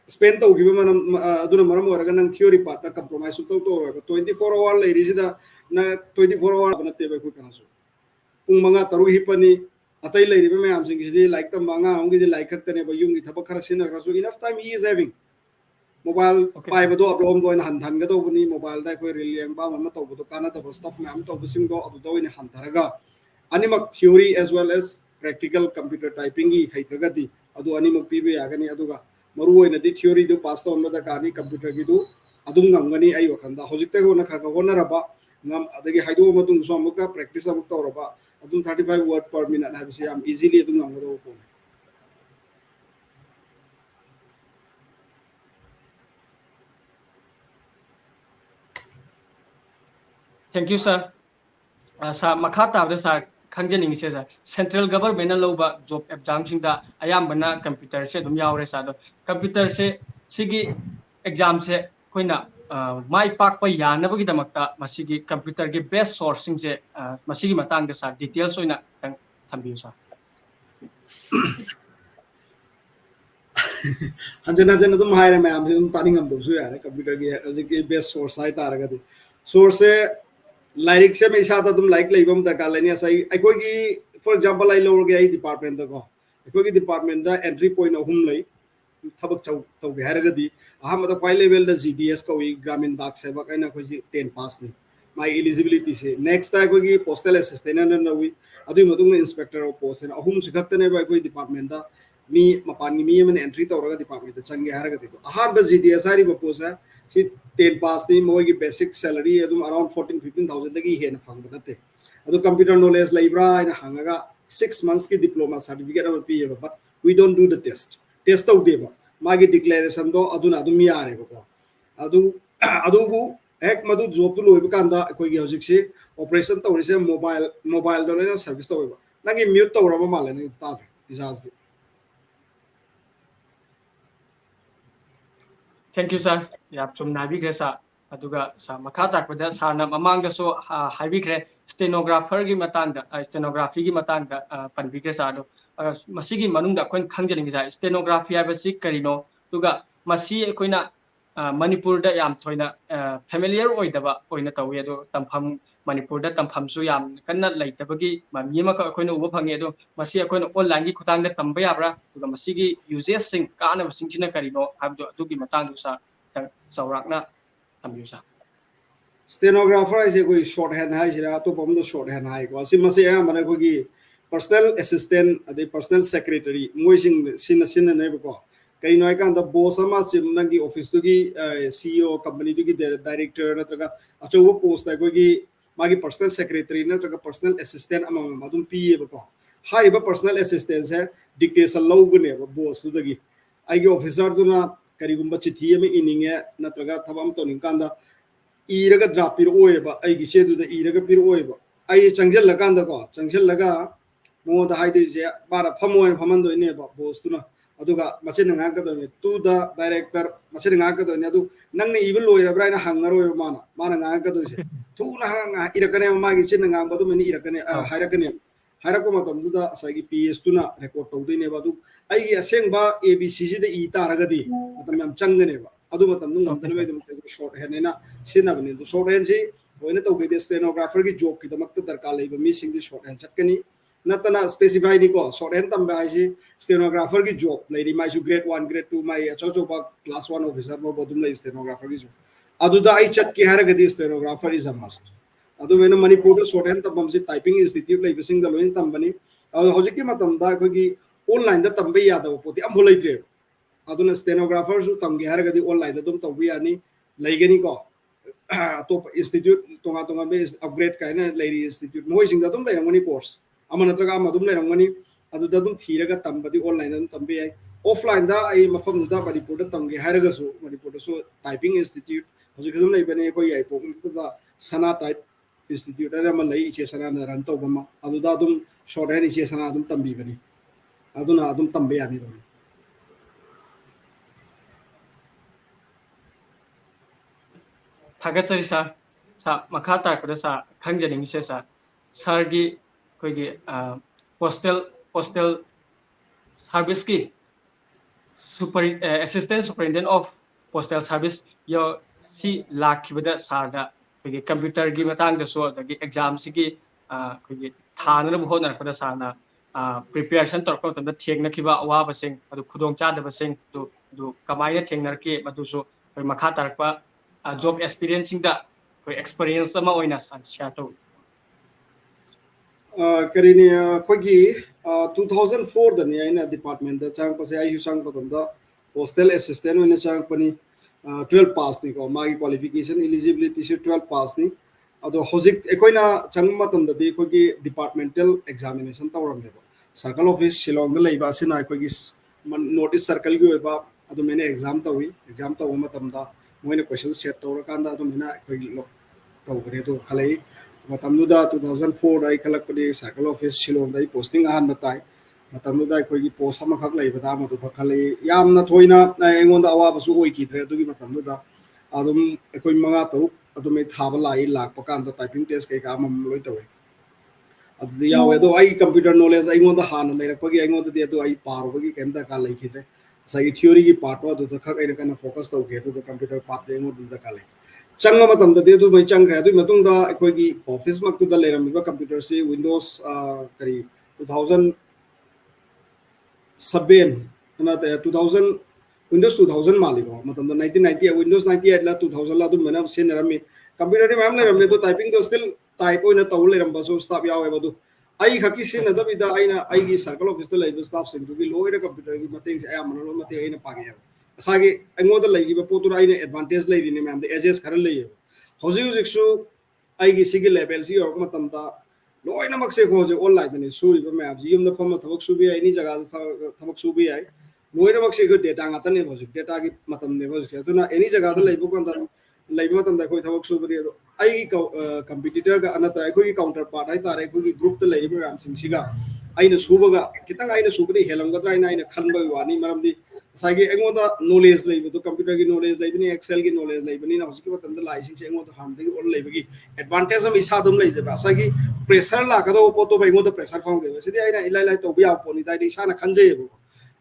spend to give man aduna maram waraga nang theory part ta compromise to 24 hour le risida na 24 hour banate ba ku kanaso pung mga taru hipani atay lay riba may amsing kisi like tam mga ongi di like hakta ne ba yung ithabak karasin na raso enough time he is having mobile pai ba do abrom do in han ga do buni mobile da ko reliang ba ma to bu kana ta stuff ma am to busing do adu do in han taraga animak theory as well as practical computer typing gi haitaga di adu animak pi be agani adu ga maru oina di theory do pass to on da kani computer gi du adum ngangani ai wakanda hojikte go na kha go na raba ngam adagi haido matung so amuka practice amuk to raba adum 35 word per minute have see am easily adum ngam do ko thank you sir सा मखा ताबदा सा खंजनिंग से सा central government लौबा job exam सिंदा अयामबना computer से दुम यावरे सा दो कंप्यूटर से सिगी एग्जाम से कोइना माई पाक प यानबगी दमकता मसिगी कंप्यूटर के बेस्ट सोर्सिंग से मसिगी मतंग सा डिटेल्स ओइना तंग थंबियो सा हंजन हंजन तुम हायरे मैम से तुम तानिंग हम दोसु यार कंप्यूटर की हजिक की बेस्ट सोर्स है तारगदी सोर्स से लाइक से मैं इशाता तुम लाइक लेबम दरकार लेनी सही अकोई की फॉर एग्जांपल आई लोग गया डिपार्टमेंट को अकोई की डिपार्टमेंट दा एंट्री पॉइंट अहुम लई थबक चौ तौगे हारगदी अहमद क्वाई लेवल दा जीडीएस को ग्रामीण डाक सेवा कना खोजी 10 पास ने माई एलिजिबिलिटी से नेक्स्ट ता कोई पोस्टल असिस्टेंट न नवी अदुई मदुंग इंस्पेक्टर ऑफ पोस्ट अहुम से खतने बा कोई डिपार्टमेंट दा मी मपान मी मन एंट्री तौरगा डिपार्टमेंट चंगे हारगदी तो अहम जीडीएस हारी पोस्ट है सी 10 पास नि मोई की बेसिक सैलरी अदुम अराउंड 14-15,000 दगी हेन फंग नते अदु कंप्यूटर नॉलेज लेब्रा इन हंगगा 6 मंथ्स की डिप्लोमा सर्टिफिकेट अम पी but we don't do the test तौदेबा मागी डिक्लेरेशन दो अदुना अदुम यारेबको अदु अदुबु एक मदु जॉब तो लोइब कांदा अखोगी हजिक से ऑपरेशन तौरिसे मोबाइल दो ने सर्विस तौबा नगी म्यूट तौरबा माले ने ता इजाज के थैंक यू सर याप चुम नाबिग्रे सा अदुगा सा मखा ताकबदा सारना ममांग सो हाइबिग्रे स्टेनोग्राफर की मतंग स्टेनोग्राफी की मतंग पनबिग्रे सा दो मसीगी मनुंग दा कोइन खंजनिंग जा स्टेनोग्राफी हाबसी करिनो दुगा मसी कोइना मणिपुर दा याम थोइना फैमिलियर ओइदबा ओइना तौये दो तंफम मणिपुर दा तंफम सु याम कन्ना लैतबगी ममी मा कोइना उबा फंगे दो मसी कोइना ऑनलाइन की खुतांग दा तंबा याब्रा दुगा मसीगी यूजेस सिंग काना सिंगसिना करिनो हाबदो अदुगी मतंग सा सौराकना तंबियो सा स्टेनोग्राफर ऐसे कोई शॉर्ट हैंड है जिरा तो पम दो शॉर्ट हैंड है को सिम से या माने कोई पर्सनल असिस्टेंट अदे पर्सनल सेक्रेटरी मोइसिंग सिन ने बको कई नोय कांदा बॉस अमा सिम नंगी ऑफिस तुगी सीईओ कंपनी तुगी डायरेक्टर नत्रगा अचो पोस्ट है कोई मागी पर्सनल सेक्रेटरी नत्रगा पर्सनल असिस्टेंट अमा मदुम पीए बको हाइबा पर्सनल असिस्टेंट है डिक्टेशन लौगने बॉस तुगी आइगे ऑफिसर तुना करिगुंबा चिठी में इनिंगे नत्रगा थबम तो निकांदा इरगा ड्राप पिरोएबा आइगी सेदुदा इरगा पिरोएबा आई चंगजल लगांदा को चंगजल लगा मो दा हाइदे जे बारा फमोय फमंदो नेबा बोस तुना अदुगा मचिन ngakadone tu da director machine ngakadone adu nangni ibu loirabra ina hangaro mana ngakado se tu na hanga irakane magi chin ngam badu meni irakane hairakane hairako matam du da asagi ps tu na record tawdine badu ai aseng ba abc ji da i taragadi matam yam changane ba adu matam nu ngamdane ba dum short hand na sina bani du short hand ji hoina tawge de stenographer ki job ki damak darkar leiba mi sing di short hand chatkani नतना specify निको short hand तंबा आइसे stenographer की job लेरी माइसु grade 1 grade 2 माइ अचोचोबा class 1 officer बो बदुम ले स्टेनोग्राफर की जॉब अदुदा आई चट के हारगदी स्टेनोग्राफर इज अ मस्ट अदु वेन मणिपुर द शॉर्ट हैंड तंबम से टाइपिंग इंस्टीट्यूट ले बिसिंग द लोइन तंबनी अदु होजिक के मतम दा कोगी ऑनलाइन द तंबे यादा पोती अम होलैत्रे अदुना स्टेनोग्राफर सु तंगे हारगदी ऑनलाइन द दुम तौबी यानी लेगनी को तो इंस्टीट्यूट तोंगा तोंगा बे अपग्रेड काइना लेरी इंस्टीट्यूट मोइसिंग द दुम लेरमनी कोर्स अमन नत्रगा अमदुम लेरमनी अदुदा दुम थीरगा तंबदी ऑनलाइन दुम तंबे आई ऑफलाइन दा आई मफम दा मणिपुर दा तंगे हारगसु मणिपुर सु टाइपिंग इंस्टीट्यूट हजिक दुम लेबने कोई आई पोक दा सना टाइप इंस्टीट्यूट अरे मन लई इचे सना न रन तो बमा अदुदा दुम शॉर्ट हैंड इचे सना दुम तंबी बनी अदुना दुम तंबे यानी दुम थागतरी सा मखा ताकदा सा खंजनिंग से सा सरगी कोई पोस्टल सर्विस की super assistant superintendent of postal service यो सी लाखिबदा सारदा कोई कंप्यूटर की मतंग दसो दगी एग्जाम सिगी कोई थानर होनरपदा सारना प्रिपरेशन तौरको तंदा थेंगनखिबा अवाबसिंग अदु खुदोंग चादबसिंग दु कमाइना थेंगनरके मदुसो कोई मखा तारकपा जॉब एक्सपीरियंसिंग दा कोई एक्सपीरियंस अमा ओइना शेयर तो करीने कोगी 2004 दने आइना डिपार्टमेंट दा चांग पसे आई हुसांग पदम दा पोस्टल असिस्टेंट ओइना चांग पनी 12 पास नि को मागी क्वालिफिकेशन एलिजिबिलिटी से 12 पास नि अदो होजिक एकोइना चांग मतम दा दे कोगी डिपार्टमेंटल एग्जामिनेशन तवरम लेबो सर्कल ऑफिस शिलोंग दा लेबा सिना कोगी नोटिस सर्कल की होबा अदो मैंने एग्जाम तवी एग्जाम तव मतम दा मोइना क्वेश्चन सेट तवर कांदा अदो मैंना कोगी लो तवरे तो खलै matamduda 2004 dai khalakpani circle office shillong dai posting ahan batai matamduda khoi gi post ama khak lai bada ma du khali yamna thoina engonda awa basu oi ki thre du gi matamduda adum khoi manga taruk adum ei thaba lai lak pakan da typing test kai ka mam loi tawe adu yawe do ai computer knowledge ai ngonda han lai rak pagi ai ngonda de do ai paro bagi kemda ka lai ki thre sai theory gi part do do khak ai kana focus tau ge do computer part le ngodum da ka lai changa matam da de du mai chang kra du matung da khoi gi office mak tu da le ram ba computer se windows kari 2007 na te 2000 windows 2000 mali ko matam da 1990 windows 98 la 2000 la du mana se na rami computer de mam le ram le do typing do still type oina taw le ram ba so stop yawe ba du ai khaki se na da bi da aina ai gi circle office da le do staff sing du gi loira computer gi mateng se ay manalo mate aina pa ge asage angoda lai gi ba potu rai ne advantage lai ni mam de edges khar lai hoji hoji su ai gi sigi level si or matam da loina mak se ko je online ni suri ba map ji yum da pham thabak su bi ai ni jaga thabak su bi ai loina mak se ko data ngata ne hoji data gi matam ne hoji aduna any jaga da lai bu kan da lai ba matam da koi thabak su bi ai gi competitor ga anata ai koi counter part ai tare koi group da lai ba ram sing siga aina suba ga kitang aina suba ni helam ga aina aina khan ba wani maram di सागे एंगोदा knowledge लेबो तो computer की knowledge लेबनी Excel की knowledge लेबनी ना husky बतंद lysing से एंगोदा हाम दे और लेबगी advantage हम इसा दम लेजे बा सागी प्रेशर ला कदो पोतो बे एंगोदा प्रेशर फाउंड दे सिदि आइना इलाई लाई तो बिया पोनी दाइ इसा ना खंजेबो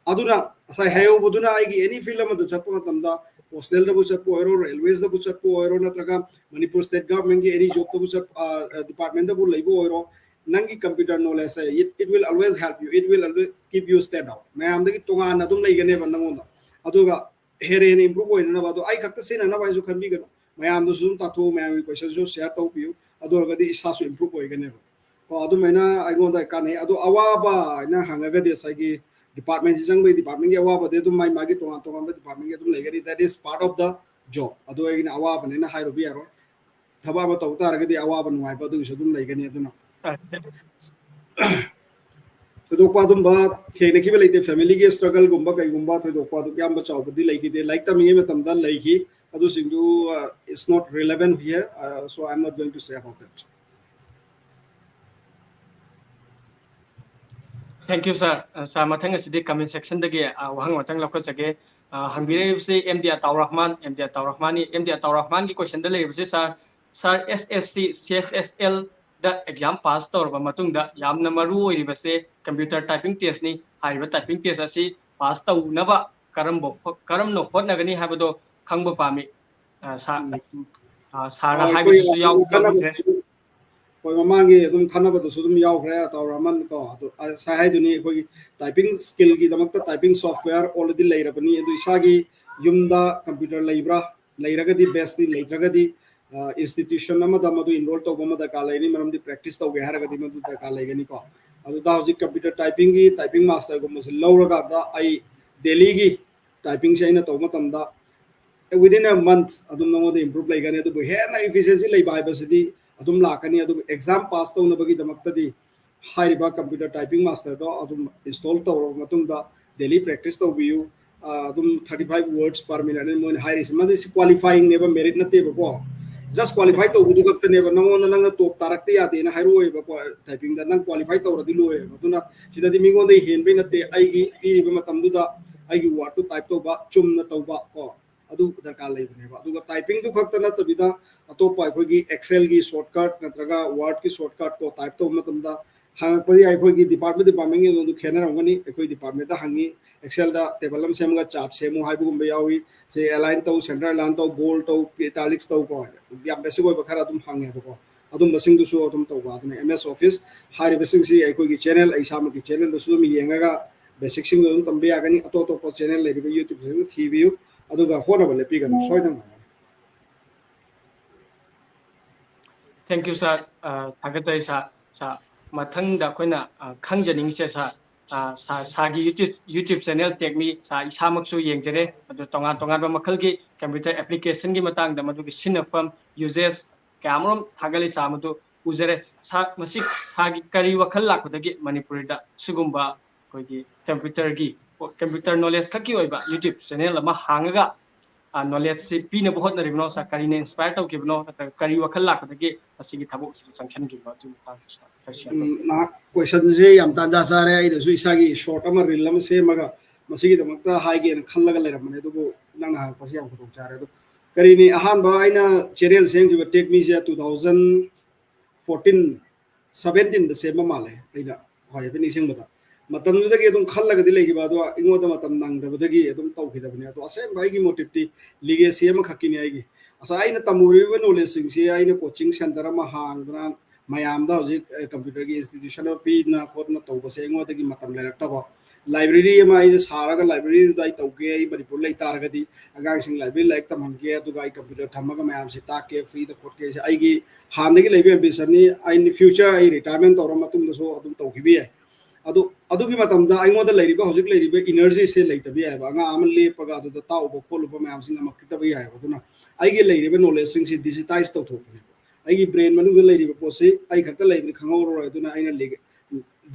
अदुना सा हेयो बुदुना आइगी एनी फिल्म में चप मतंदा पोस्टल दबु चप ओरो रेलवेज दबु चप ओरो नत्रगा मणिपुर स्टेट गवर्नमेंट की एनी जॉब दबु चप डिपार्टमेंट दबु लेबो ओरो nangi computer knowledge it will always help you, it will always keep you stand out mayam dagi tonga na dum lai gane ban ngonda aduga here ne improve hoina na bado ai kakta sina na bai ju khanbi gano mayam du zum ta tho mayam question jo share to piu aduga di isa su improve hoi gane ko adu mena ai ngonda ka ne adu awa ba na hanga ga de sai gi department jang bai department gi awa ba de dum mai magi tonga tonga ba department gi dum lai gari that is part of the job adu ai na awa ba ne na hai ro bi aro thaba ba to ta ra ga di awa ba nuai ba du su dum lai gani aduna तो दोपा दुम बा खेने की लेते family के struggle गुम्बा कई गुम्बा तो दोपा दु क्या बचाओ बदी लाइक दे लाइक तम ये में तम दल लाइक ही अदु सिंधु it's not relevant here so I am not going to say about that thank you sir sir मथंग सिदि कमेंट सेक्शन दगे वहंग वतंग लख सके हंबिरे से एमडी अताउर रहमान एमडी अताउर रहमान की क्वेश्चन द लेबसे सर एसएससी सीएसएसएल द एग्जाम पास तौर मातुंग the यामना Maru ओइरिबसे computer typing test नि हाइबा टाइपिंग टेस्ट असि पास तौनबा करमनो होटनगनि हाबदो खंगबो पामी सारा हाइबसु याव कोई ममांगे तुम खाना बदो सुदम याव खरे ताव रमन को तो साहाय दुनी कोई टाइपिंग स्किल की दमक typing software already लेरबनी एदु इसागी युमदा computer Lebra लेरगदी best the लेत्रगदी institution amada madu enroll to bama da ka laini maram di practice to ge haragadi madu da ka laigani ko adu da hoji computer typing gi typing master go mus lawraga da ai delhi gi typing sai na to matam da within a month adum no mode improve laigani adu he na efficiency lai bai basidi adum lakani adu exam pass to na bagi damakta di high ba computer typing master do adum install to matung da daily practice to view adum 35 words per minute and mon high risk madi qualifying never merit na te ba just qualify to budu gakta ne ba nang nang top tarak te ate na hairu ba typing da nang qualify to ra dilu e tuna sida di mingon dei hen be na te ai gi pi ba matam du da ai gi word to type to ba chum na to ba ko adu darkar lai bane ba adu typing du gakta na to bida ato pa ko gi excel gi shortcut na traga word ki shortcut ko type to matam da hang pari ai ko gi department gi du khena rangani ko department da hangi excel da table am sem ga chart semu hai bu gum be yawi से align to center align to bold to italics to ko ya basic oi bakhara dum hange ko adum basing du su adum to ba ne ms office hari basing si ai ko gi channel ai sam gi channel du su mi yenga ga basic sing dum tambe ya gani ato to channel le bi youtube se tv adu ga hona ba le pi ga no soi dum thank you sir thagatai sa mathang da koina khangjaning se sa सागी YouTube channel टेक्मी सा इसामक्सु येंजरे अदु तोंगान तोंगान बा मखल की computer application की Matang the मदु की सिनफम uses कैमरम थागली सा मदु उजरे सा मसि सागी करी वखल लाखदगी मणिपुर दा सुगुम्बा कोई की कंप्यूटर नॉलेज खकी ओइबा यूट्यूब चैनल अमा हांगगा knowledge si pina bahut na ribno sa kari ne inspire tau kibno ta kari wakhal lak dagi asigi thabuk si sanction kibno tu ta sa na question je yam tan ja sare ai su isagi short ama reel am se maga masigi da makta hai ge khallaga leramane du nang ha pasi am ko chare du kari ni ahan ba aina channel seng ji take me ja 2014 17 da sema male aina hoi bini sing bata matam du dagi dum khallaga dilai gi ba do ingo da matam nang da dagi dum tau khida bani to asem bai gi motive ti lige sema khakini ai gi asa aina tamuri ba knowledge sing se aina coaching center ma hang dran mayam da hoji computer gi institution of p na khot na to base ingo da gi matam le rakta ba library ma ai sara ga library da to ge ai manipur lai tar ga di agang sing library like tam han ge du ga computer thama ga mayam se ta ke free da khot ke ai gi han gi lebe ambition ni ai in future ai retirement to ma tum da so adum to gi bi ai adu gi matam da ai ngo da leiri ba hojik leiri ba energy se leita bi ai ba nga am le pa ga da ta ubo khol ba mayam sing ma kita bi ai ba duna ai gi leiri ba knowledge sing se digitize to thok ni ai gi brain manu ga leiri ba po se ai khakta leiri khangau ro duna ai na le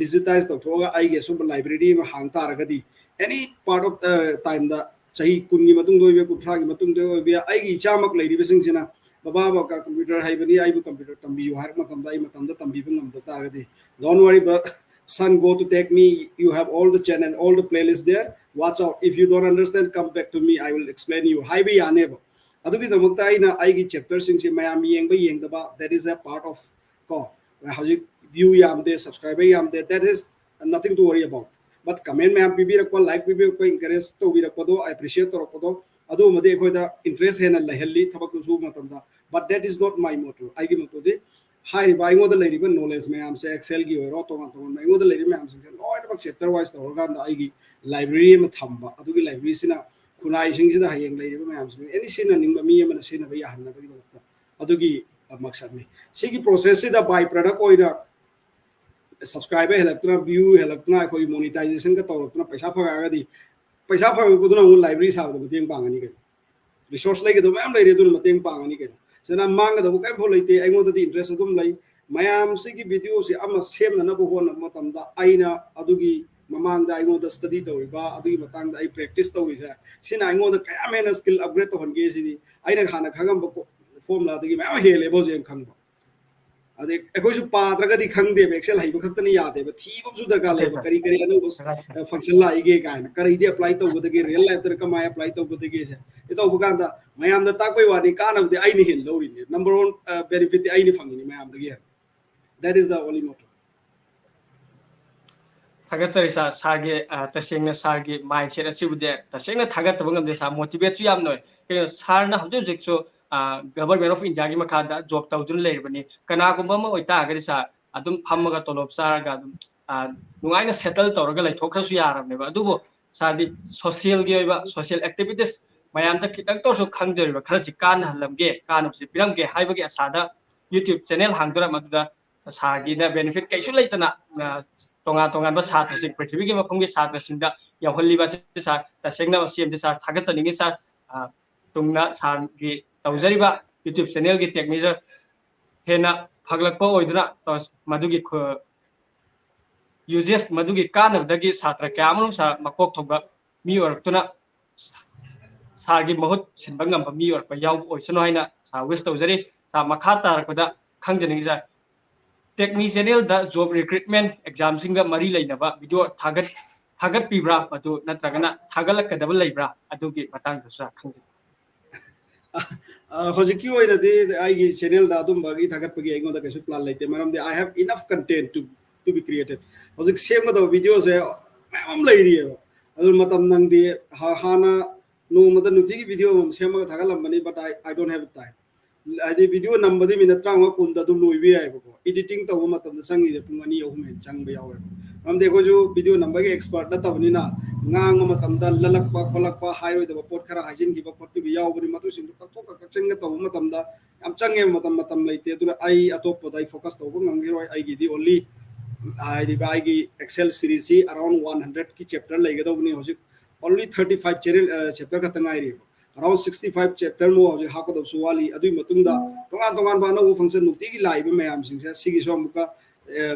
digitize to thoga ai ge sum library ma hang tar ga di any part of the time da chahi kun gi matung doi be kuthra gi matung doi be ai gi chamak leiri ba sing sina baba ba ka computer hai bani ai bu computer tambi yu har matam da ai matam da tambi ba ngam da tar ga di don't worry but son go to take me you have all the channel all the playlist there watch out if you don't understand come back to me I will explain you hai be ya ne ba adu gi da mukta ai na ai gi chapter sing se mayam yeng ba yeng da ba that is a part of ko how you view yam de subscriber yam de that is nothing to worry about but comment me am pb rakwa like pb ko encourage to bi rakwa do I appreciate to rakwa do adu made ko da interest hena la helli thabak su matam da but that is not my motto ai gi motto de hai ba ingo da leiri ba knowledge me am se excel gi ro to man to me ingo da leiri me am se lord bak chapter wise to organ da ai gi library ma thamba adu gi library sina kunai sing sida hayeng leiri ba me am se any sina ning ba mi ma sina ba ya hanna ba gi adu gi maksad me sigi process sida by product oida subscriber helakna view helakna koi monetization ka tawrna paisa phaga ga di paisa phaga ko duna library sa do mateng pangani ke resource lai ke do mam lai re dun mateng pangani ke sana mang da bu kai phol lai te ai ngo da di interest dum lai mayam sigi video si ama sem na bu hon matam da aina adugi mamang da ai ngo da study do ba adugi matang da ai practice to wi sa sina ai ngo da kaya mena skill upgrade to hon ge si di aina khana khagam ba formula da gi ma hele bo jem khang अदे एकोसु पात्रगा दि खंगदे Excel हाइबो खतनी यादे ब Thibaut सु दरकार ले करी करी अनु function लाई गे Kine करी they apply तो बदगे रियल लाइफ तर कमाय अप्लाई तो बदगे से ए तो बुकांदा मयाम द ताकबै वानी कान दे आइनि हिल लोरि नंबर 1 बेनिफिट आइनि फंगिनि मयाम दगे दैट इज द ओनली मोटो थागत सा सागे तसेंग सागे माइंडसेट असिबुदे तसेंग थागत बंगम दे सा मोटिवेट सु याम नय के सारना हजु jigsaw government of India gi makha da job tawdun leibani kana gumba ma oita agari sa adum phammaga tolop saraga adum nungai na settle tawraga lai thokra su yaramne ba adubo sadi social gi ba social activities mayam da kitang to su khangjari ba khara chi kan halamge kanam si piramge haibagi asada YouTube channel hangdura maduda sagi na benefit kaisu leitana tonga tonga ba sa sing prithvi gi mafam gi sa sinda yawhalli ba sa tasengna sim sa thagat chaningi sa tungna sangi तौजरिबा YouTube channel की टेक्निजर हेना फगलकपा ओइदना तो मदुगी uses मदुगी कानबदगी छात्र क्यामनु सा मकोक थोबा मी ओरतुना सागी बहुत सिनबंगम मी ओरप याव ओइसनो हाइना सा wish तौजरि सा मखा तारकदा खंजनि जा टेक्नि चैनल दा जॉब रिक्रूटमेंट एग्जाम सिंग मरी लेनबा वीडियो थागत पिब्रा मदु नत्रगना थागलकदब लेब्रा अदुगी मतंग दुसा खंजि hojiki oina de ai channel da dum bagi thagat pagi ai ngoda kesu plan laite maram de I have enough content to be created hojik same da videos e mam lai ri adu matam nang de hana no mata nuti ki video mam same ga thagalam bani but I don't have time adi video number de minute tranga kun da dum loi bi ai ko editing to matam da sangi de pungani ahum en chang ba yawe mam de ko jo video number ke expert da tabni na ngang matam da lalak pa kholak pa hairo de pot khara hajin ki ba pot bi yaw bari matu sin ka to ka chang to matam da am change matam laite du ai atop dai focus to ngam gi roi ai gi di only ai di ba ai gi excel series si around 100 ki chapter lai ga do ni hojik only 35 chapter ka tangai ri around 65 chapter mo hojik ha ko do suwali adui matung da tongan ba no function nukti gi lai ba mayam sing sa sigi so muka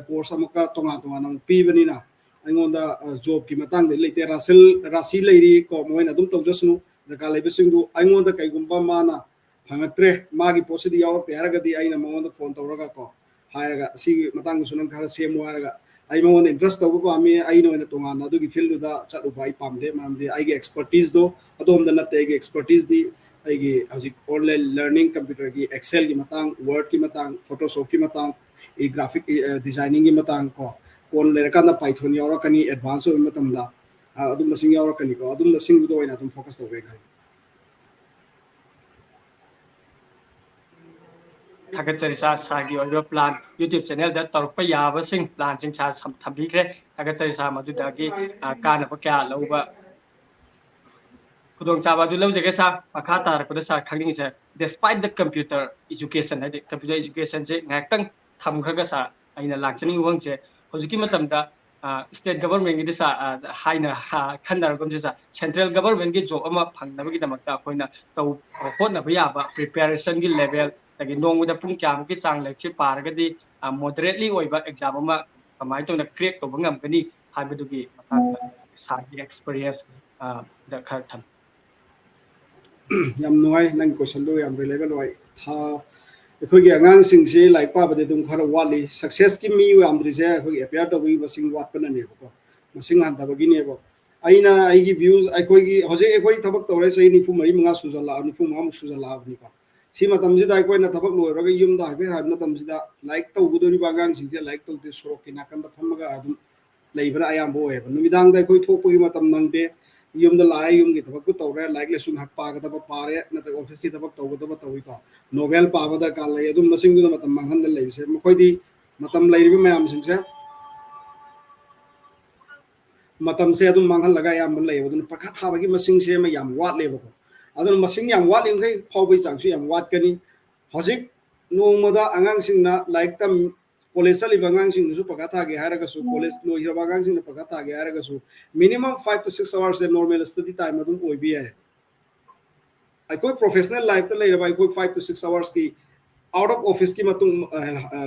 course amuka tongan pi bani na angonda job ki matang de leite rasil rasi leiri ko moina dum tawjasnu daka lebe singdu aingon da kai gumba mana phangatre magi posidi yaw te haragadi aina mongon phone tawraga ko hairaga si matang sunang khara sem waraga ai mongon interest taw ba mi ai no ina tonga na du gi field da chatu bai pamde mamde ai ge expertise do adom da na te ge expertise di ai ge hauji online learning computer gi excel gi matang word ki matang photoshop ki matang e graphic designing gi matang ko kon le kan da python yaw kani advance o matam da adum da sing yaw kani ko adum da sing do ina tum focus taw be Thakachari sa sagi oiba plan YouTube channel da torpa yaba sing plan sing sa thambikre thakachari sa madu dagi kana pa kya lauba kudong chaba du laujage sa makha tar ko sa khanging sa despite the computer education hadi computer education se ngaktang thamkhraga sa aina lakchani wang che hojiki matam da state government gi sa haina khandar gom sa central government gi job ama phangna gi damakta koina to hotna bya ba preparation gi level tagi nong da pung kyam ki sang lek chi par ga di moderately oiba exam ama kamai to na crack to bangam kani habdu gi sa gi experience da khar tham yam noi nang question do yam relevant wai tha khoi gi angang sing se like pa bade dum khara wali success ki mi yam dri se khoi appear to bi wasing wat pana ne ko masing han ta bagi ne bo aina ai gi views ai khoi gi hoje khoi thabak to re sei ni fu mari manga su jala ni fu manga su jala ni ka si matam ji dai khoi na thabak lo ra ga yum da be har matam ji da like to gu do ri bangang sing se like to de soro ki na kan da phamaga adum leibra ayam bo he numidang dai khoi thok pu matam nang de yum da lai yum gi tabak to re like le sun hak pa ga da pa re na ta office ki tabak to da to wi ka novel pa ba da ka lai adum masing du matam manghan da lai se khoi di matam lai ri mayam sing se matam se adum manghal laga yam lai adum pakha tha ba gi masing se ma yam wat le ba ko adum masing yam wat ling kai phau bai chang su yam wat kani hojik nong ma da angang sing na like tam college li bangang sing su pakha tha ge haraga su college lo hira bangang sing pakha tha ge haraga su minimum 5 to 6 hours the normal study time adum oi bi hai ai koi professional life ta lai ra bai koi 5 to 6 hours ki out of office ki matung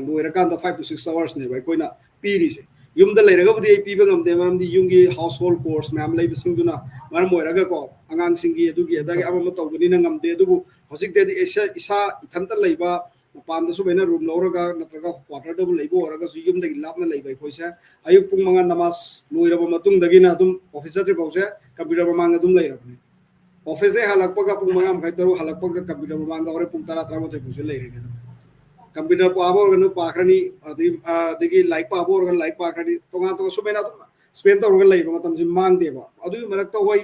lo hira kan da 5 to 6 hours ne bai koi na pi ri se yum da lai ra ga budi pi ba ngam de mam di yung gi household course mam lai bising duna mar moi ra ga ko angang sing gi edu gi da ga ama to ni na ngam de du hosik de isa itham ta lai ba pan da su bena room loraga natraga quarter da leibo oraga su yum da lapna leibai khoisa ayuk pung manga namas loiraba matung dagina adum officer tri bause computer manga adum leirabni office halakpa ga pung manga khai taru halakpa ga computer manga ore pung tara tramo te buse leire ne computer pa abo organ pa khrani degi like pa abo organ like pa khrani tonga to su bena spend to organ leiba matam ji mang deba adu marak to hoi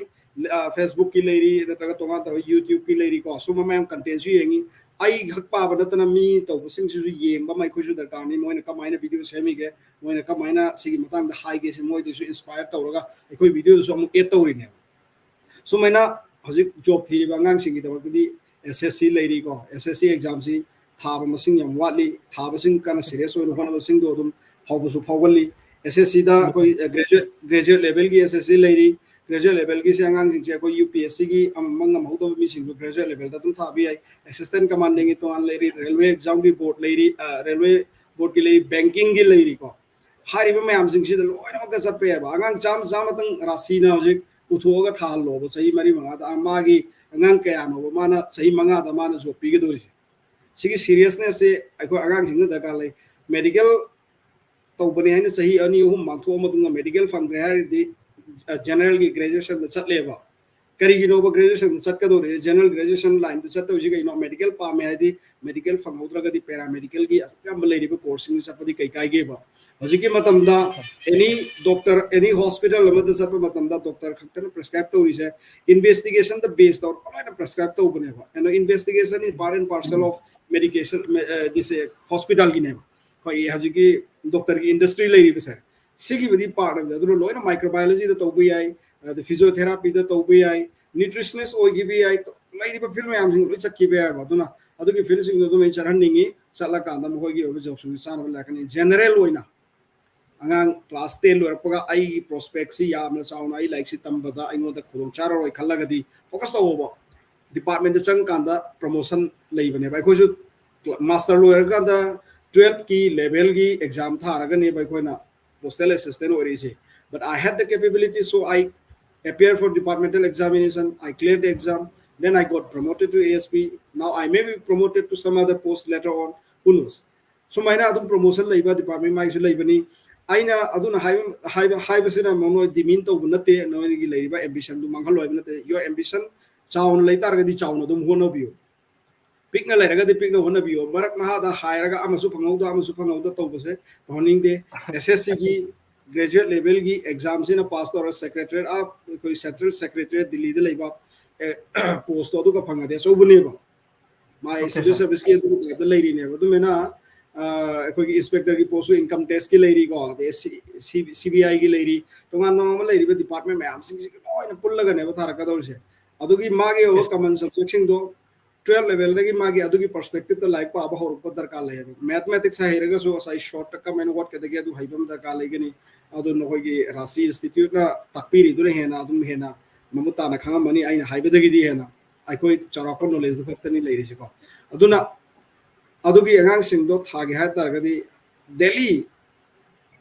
Facebook ki leiri natraga tonga to YouTube ki leiri ko suma mem content su yengi ai hak pa ba natana mi to sing su yeng ba mai khu ju darkar ni moina kamaina video semi ge moina kamaina sigi matang da high ge se moi de su inspire tawraga ekoi video su amu et tawri ne so maina hojik job thi ba ngang sing gi da di SSC leiri ko SSC exam si tha ba masing yam watli tha ba sing kana serious oi ruhana ba sing do dum hau bu su phawali SSC da koi graduate level gi SSC leiri graduate level ki se angang sing che ko UPSC ki amang mau to mi sing graduate level da tum tha bi ai assistant commanding to an leri railway exam ki board leri railway board ki leri banking ki leri ko hari ba mayam sing si da loi na ga sat pe ba angang jam tang rasi na hojik utho ga tha lo ba chai mari manga da ma gi angang kaya no ba mana chai manga da mana jo pi ge do sigi seriousness se ai ko angang sing da ka lai medical to bani hai na sahi ani hum ma tho ma dunga medical fang re hari di general की graduation the चट लेबा करी की nova graduation the चट का दो रे general graduation line the चट तो जी नो medical पा में आदि medical फंगोद्रा गदि paramedical की कम लेरी पे course में चपदी कई काई गे बा हजी के मतम दा any doctor any hospital में द चप मतम दा doctor खतन prescribe तो री से investigation the based on already prescribe तो बने बा and investigation is part and parcel of medication this hospital की ने को ये हजी की doctor की industry लेरी पे से sigi bidi part of the loina microbiology the tobi ai the physiotherapy the tobi ai nutritionist oi gibi ai lai ba film am sing locha ki ba ba duna adu ki film sing do me charan ningi sala ka ndam hoi gi obi job su san ba lakani general loina angang class 10 lo rapaga ai prospect si yam na chauna ai like si tambada ai no da khulong charo roi khalla gadi focus to bo department the chang kan da promotion lei bane bai ko ju master lawyer ka da 12 ki level ki exam tha ra ga ne bai ko na postal assistant or easy but I had the capability so I appear for departmental examination. I cleared the exam. Then I got promoted to ASP. Now I may be promoted to some other post later on. Who knows? So my adum promotion labor department my labani. Aina aduna high basina mono dimin to bunate no labor ambition to manghalo. Your ambition chown later the chown dum one of you. Pick na later the pick no one of you. Marak Mahada higher Amasupangoda Tobase, honing the SSCG graduate level की exam से ना पास तो और secretary आप कोई central secretary Delhi दे लेबा post तो का फंगा दे सो बने बा माय सिविल सर्विस के तो लेरी ने तो मैं ना कोई इंस्पेक्टर की पोस्ट इनकम टैक्स की लेरी को दे सीबीआई की लेरी तो गान नॉर्मल लेरी बे डिपार्टमेंट में हम सिंग लोइना पुल लगा ने बता रखा तो से अदुगी मागे हो कॉमन सब्जेक्ट दो 12 लेवल दगी मागे अदुगी पर्सपेक्टिव तो लाइक पाबा हो रुप दरकार ले मैथमेटिक्स है सो साइ शॉर्ट का मैंने व्हाट कहते अदु हाइबम दरकार लेगनी अदु नखोगी राशि इंस्टीट्यूट ना ताकपीरी दुने हेना अदुम हेना ममुता ना खंगमनी आइना हाइबदगी दी हेना आइकोई चौरापा नॉलेज दु खतनी लेरिसि को अदुना अदुगी अगांग सिंग दो थागे है तरगदी दिल्ली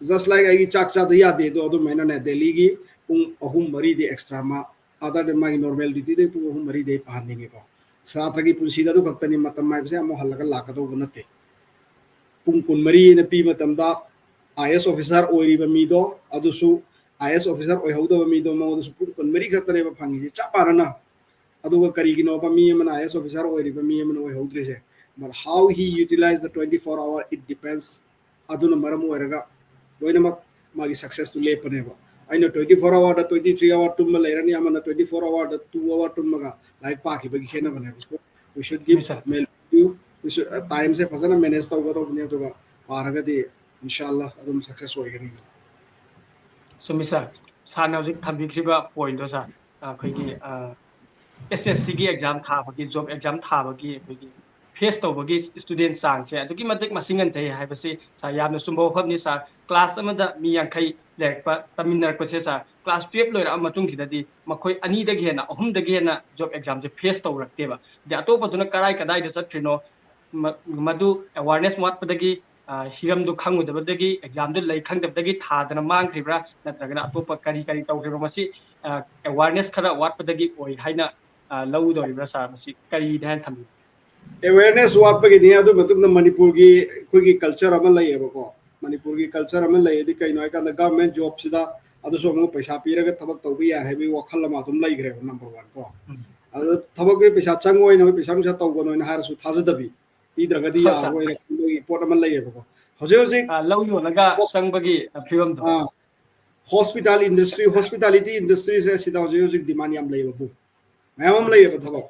जस्ट लाइक आई चाक चा दिया दे दो अदु मैंने ने दिल्ली की पुंग अहुम मरी दे एक्स्ट्रा मा अदर दे मागी नॉर्मल ड्यूटी दे पुंग अहुम मरी दे पानेगे को छात्र की पुंसीदा दु खतनी मतम माइ से अमो हल्लगा लाकदो बनते पुंग कुन मरी ने पी मतमदा IS officer ओइरिबा मीदो अदुसु IS officer ओइहौदबा मीदो मगदुसु पुंग कुन मरी खतने बा फंगी चापारना अदुगा करिगिनो बा मी मन IS officer ओइरिबा मी मन ओइहौद्रिसे but how he utilized the 24-hour it depends aduna maram oiraga loinamak magi success to lepaneba aina 24-hour da 23-hour tumma leirani amana 24-hour da 2-hour tumma like pa ki bagi khena bane we should give you we should time se fazana manage tawga to bune to paraga de inshallah adum success oigani so misa sana hojik thambikriba point do sa khoi SSC gi exam tha bagi job exam tha bagi khoi face तौबगी student सांग से अदुकी मतिक मसिंगन थे हाइबसे सा यामन सुंबो खबनी सा class अमदा मी यांखै लेरपा तमिनर कोसे सा class 12 लोरा मतुंग खिददी मखोय अनी दगे हेना अहुम दगे हेना job exam जे face तौरक्तेबा दे अतोप दुना कराय कदाय दे सत्रिनो मदु अवेयरनेस वाटपदगी हिरम दु खंगुदबदगी एग्जाम दु लै खंगदबदगी थादना मांगख्रिब्रा नत्रगना अतोप करी करी तौख्रिब्रा मसी अवेयरनेस खरा वाटपदगी ओय हाइना लौदोरिब्रा सा मसी करी दहन Thambi awareness watpagi ni adu matung manipur gi koi gi culture amal lai eba manipur gi culture amal lai di kai noi kan government job sida adu so mo paisa piraga thabak tawbi ya hebi wakhal ma dum lai gre number 1 ko adu thabak gi paisa changoi no paisa nu sa tawgo no har su thajadabi idragadi ya roi na koi pot amal lai eba ko hoje hoje lau yo naga changbagi phibam do hospitality industry se sida hoje hoje demand yam lai ba bu mayam lai eba thabak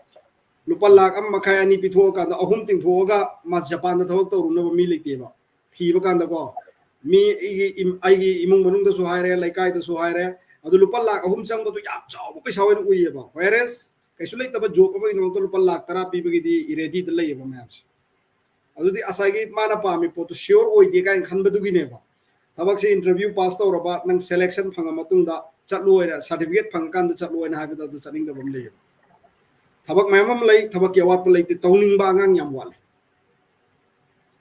lupa lak am makai ani pitho ka da ahum ting thoga ma japan da thok to runa mi lekte ba thi ba kan da ko mi ai gi imung manung da so haire lai kai da so haire adu lupa lak ahum chang ba to yap chaw ba paisa wen ui ba whereas kaisu lai ta ba job ba no to lupa lak tara pi ba gi di ready da lai ba maps adu di asai gi mana pa mi po to sure oi di ka khan ba du gi ne ba thabak se interview pass to ro ba nang selection phanga matung da chatlu oi certificate phang kan da chatlu oi na ha da chaning da bam lai thabak memam lai thabak ya wat lai te tawning ba ngang yam wale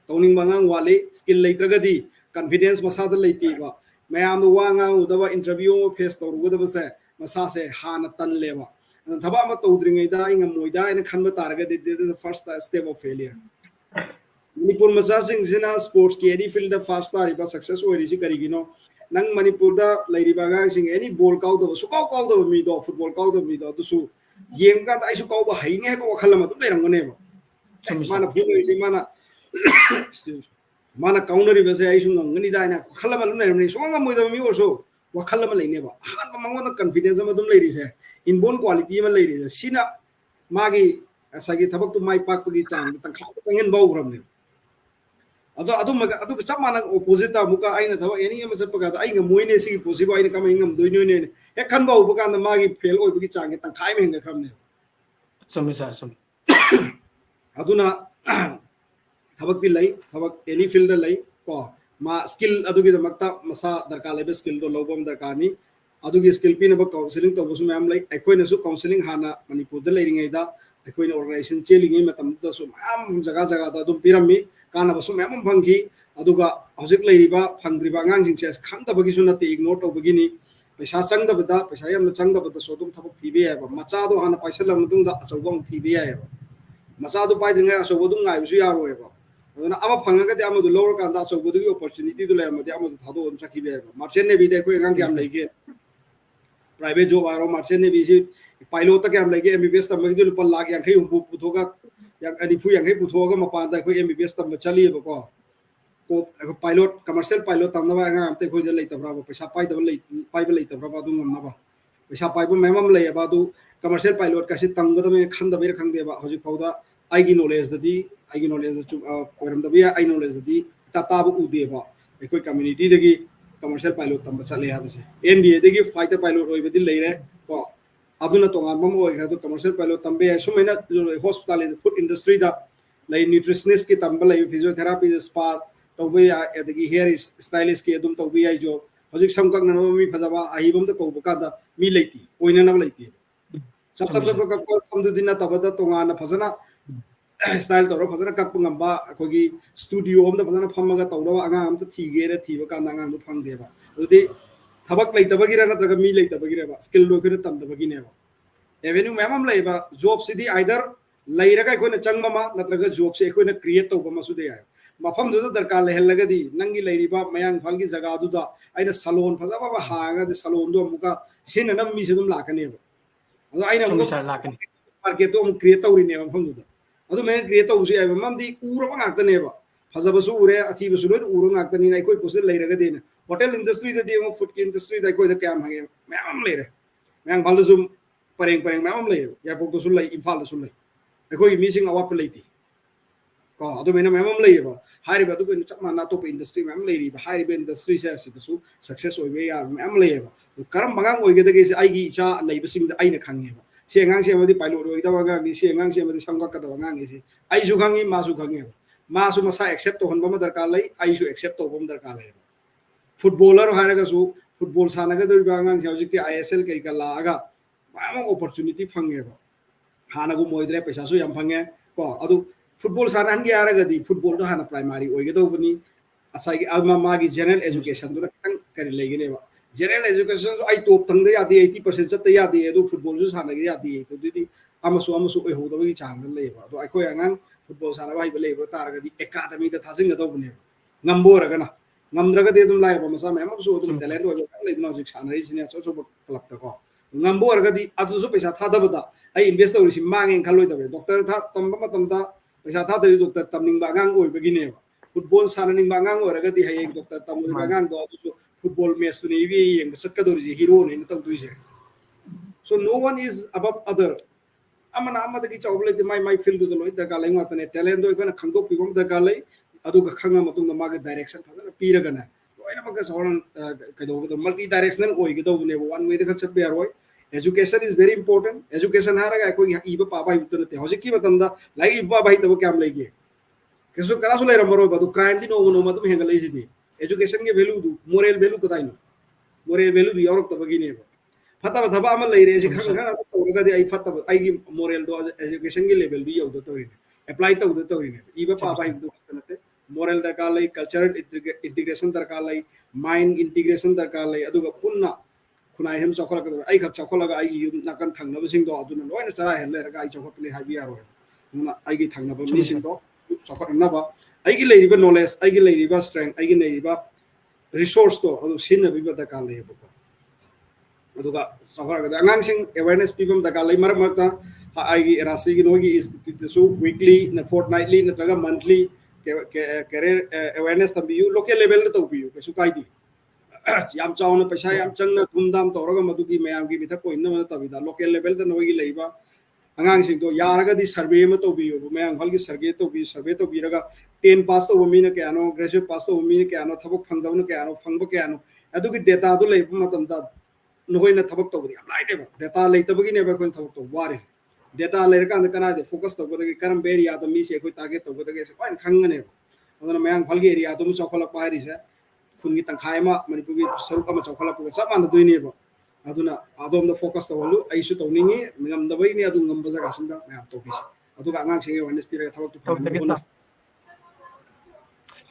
tawning ba ngang wale skill lai tragadi confidence masa da lai ti ba mayam wa ngang udaba interview face to ru da se masa se hana tan leba thaba ma tawdring ida inga moida ina khan ba targa de the first step of failure manipur masa sing sina sports ki any field the first star ba success oi ri kari gino nang manipur da lai ri ba ga sing any ball kau da su kau da mi do football kau da mi do to su yeng ka ai su kau ba hai ne ba wakhala ma tu lerang ne ba mana phun ri mana mana counter ba se ai su ngam ni da na khala ma lu ne ni so ngam moi da mi so wakhala ma lai ne ba han ba mango na confidence ma dum lai ri se inborn quality ma lai ri se sina magi asa gi thabak tu mai pak gi chang tang kha tangin bau ram ne adu chap mana opposite ta muka aina thawa any ma chap ka ai ngam moi ne si possible aina kam ngam doi ne ne he kan bau ba kan magi fail oi bi chang tang khai me nga kham ne sumisa sum aduna thabak di lai thabak any field lai ko ma skill adu gi makta masa darka lai skill do lobom darka ni adu gi skill pin ba counseling to busu mam lai ekoi na su counseling hana manipur da lai ngai da ekoi na organization cheling ngai matam da su am jaga jaga da dum pirammi kana basu memam phangki aduga hojik leiriba phangriba ngang jing ches khang ta bagi sunna te ignore to bagi ni पैसा चंगदबदा पैसा याम चंगदबदा सो तुम थबक थीबे है मचा दो हाना पैसा lump तुंग अचौबम थीबे है मचा दो पाइद्रिंग अचौब दुम गाइबसु यारो है अदुना अमा फंगगदि अमदु लोवर कांदा अचौबदुगी अपॉर्चुनिटी दु लेरमदि अमदु थादो अम सकीबे है मार्चेंट नेवी दे कोई गांग याम लेगे प्राइवेट जॉब आरो मार्चेंट नेवी से पायलट तक याम लेगे एमबीबीएस तमगदि लुप लाख यांखै उम्पु पुथोगा yang anifu yang hei puthua ga mapan da khoi MBBS tam chali ba ko pilot commercial pilot tam na ba nga amte khoi da lei tabra ba paisa pai da lei pai ba lei tabra ba du ngam na ba paisa pai ba memam lei ba du commercial pilot ka si tam ga da me khan da be khang de ba hoji pauda ai gi knowledge da di ai gi knowledge chu oram da ba ai knowledge da di ta ta bu u de ba khoi community da gi commercial pilot tam ba chale ha ba se NDA da gi fighter pilot oi ba di lei re ko aduna tongan mom oi gra do commercial pilot tambe sumena hospital in food industry da lai nutritionist ki tamba lai physiotherapy spa tobe ya edagi hair stylist ki adum tobe ai jo hojik samkak na mi phajaba ahibam da ko ka da mi leiti oina na leiti sab ka ko samdu dinna tabada tongan na phajana style toro phajana kap ngamba kogi studio om da phajana phamaga tawra anga am ta thige re thiba ka na anga du phang deba udi थबक लेतबगिरा नत्रग मी लेतबगिरा बा skill लो खने तमदबगिने बा Avenue ma'am लेबा job सिदी either लेरगा coin चंगमा नत्रग job से coin create तोबा मसुदे या मफम दु दरकार लेहलगदी नंगी लेरिबा मयांग फलगी जगह दुदा आइना सलोन फजाबा बा हागा दे सलोन दो मुका सिन नम मी से दुम लाकने बा अदो आइना मार्केट तो क्रिएट तौरिने मफम दुदा अदो मैं क्रिएट तौसु या ममदी उरबा गाक्तने बा फजाबसु उरे अथीबसु लोन उरो गाक्तनी नाइ कोइ पोसे लेरगदे ना होटल इंडस्ट्री दा दियो फूड की इंडस्ट्री दा कोई दा क्या हंगे मैम ले रे मैम बाल जुम परेंग परेंग मैम ले या पोक तो सुलाई इम्फाल सुलाई कोई मीसिंग अवाप लेती को अदो मेना मैम ले बा हारि बा तो चमा ना तो इंडस्ट्री मैम ले री बा हारि बे इंडस्ट्री से सिदसु सक्सेस होइबे या मैम ले बा तो करम बगांग ओइगे दगे से आइगी इचा लेबसिंग दा आइना खंगे बा से ngang से मदि पाइलट ओइ दा बगा नि से ngang से मदि संगक का दा ngang से आई जु खंगी मा जु खंगे मा सु मसा एक्सेप्ट तो हन बम दरकार लै आई जु एक्सेप्ट तो बम दरकार लै फुटबॉलर हारगसु फुटबॉल सानगा दो बांगांग हजिक ISL कई का लागा माम अपॉर्चुनिटी फंगे हानगु मोइद्रे पैसा सु यम फंगे को अदु फुटबॉल सानन गे आरगदी फुटबॉल दो हाना प्राइमरी ओइगे दोबनी असाई अमा मागी जनरल एजुकेशन दो तंग करि लेगने बा जनरल एजुकेशन जो आई टॉप तंग दे यादी 80% चत यादी दो फुटबॉल जो सानगे यादी तो दिदी अमसु ओइ होदबगी चांग लेबा दो अखोय अंगांग फुटबॉल सानबा हाइबे लेबो तारगदी एकाडमी दा थाजिंग दोबने ngambora ngamdraga de dum lai ba masa me am so dum talent ho ba le no jik sanari sine so so club ta ko ngambo arga di adu so paisa tha da ba ai invest ori sim mangeng khaloi da be doctor tha tam ba tam da paisa tha da doctor tam ning ba ngang oi ba gine ba football sananing ba ngang orga di hayeng doctor tam oi ba ngang do so football match ni wi yeng sat ka dori hero ne ta du je so no one is above other amana amada ki chawble de my field do loi da ka lai ma tane talent do ko na khangdok pi bom da ka lai aduga khanga matung ma ga direction phana piragana loina ma ga soran kaido multi directional oi ga do ne one way da chap yar oi education is very important education haraga ko iba pa ba hitu te hoje ki batam da lai iba ba hitu kyam legi kesu kara su lai ramaro ba do crime di no ma tum henga lai sidi education ge value du moral value kadai no moral value du yorok ta bagi ne ba fata ba thaba amal lai re ji khang khang to ga di ai fata ai gi moral do education ge level du yau do to ri apply to do to ri iba pa ba hitu kanate moral darkar lai cultural integration darkar lai mind integration darkar lai aduga punna khunai hem chokla ka ai khat chokla ga ai yum nakan thangna sing do aduna loina chara hel le ga ai chokla play habi yaro na ai gi thangna ba mi sing do chokla na ba ai gi leiriba knowledge ai gi leiriba strength ai gi leiriba resource to adu sin bi ba darkar lai ba aduga chokla ga angang sing awareness pibam darkar lai mar mar ta ai gi rasi gi no gi is so weekly na fortnightly na traga monthly career awareness tambiyu local level da tawbiyu kesu kaidi yam chauna paisa yam changna thumdam tawraga madugi mayam gi bitha point na tabida local level da nogi leiba angang sing do yaraga di survey ma tawbiyu mayam hal gi survey to biraga 10 pass to women ke ano graduate pass to women ke ano thabuk phangdawna ke ano phangba ke ano adugi data do leiba matam da noina thabuk tawbi apply de data leitabagi ne ba kon thabuk to wari data later kan kana de focus to boda karam be area to mi se koi target to boda se koi khangane adona mayang phalgi area to chokala pairi se khungi tangkhai ma manipur gi saruka ma chokala pu sa man doini ba aduna adom da focus to walu ai su to ningi ngam da bai ni adu ngam ba jaga sinda mayam to bis adu ga ngang singe awareness pira thawak to bonus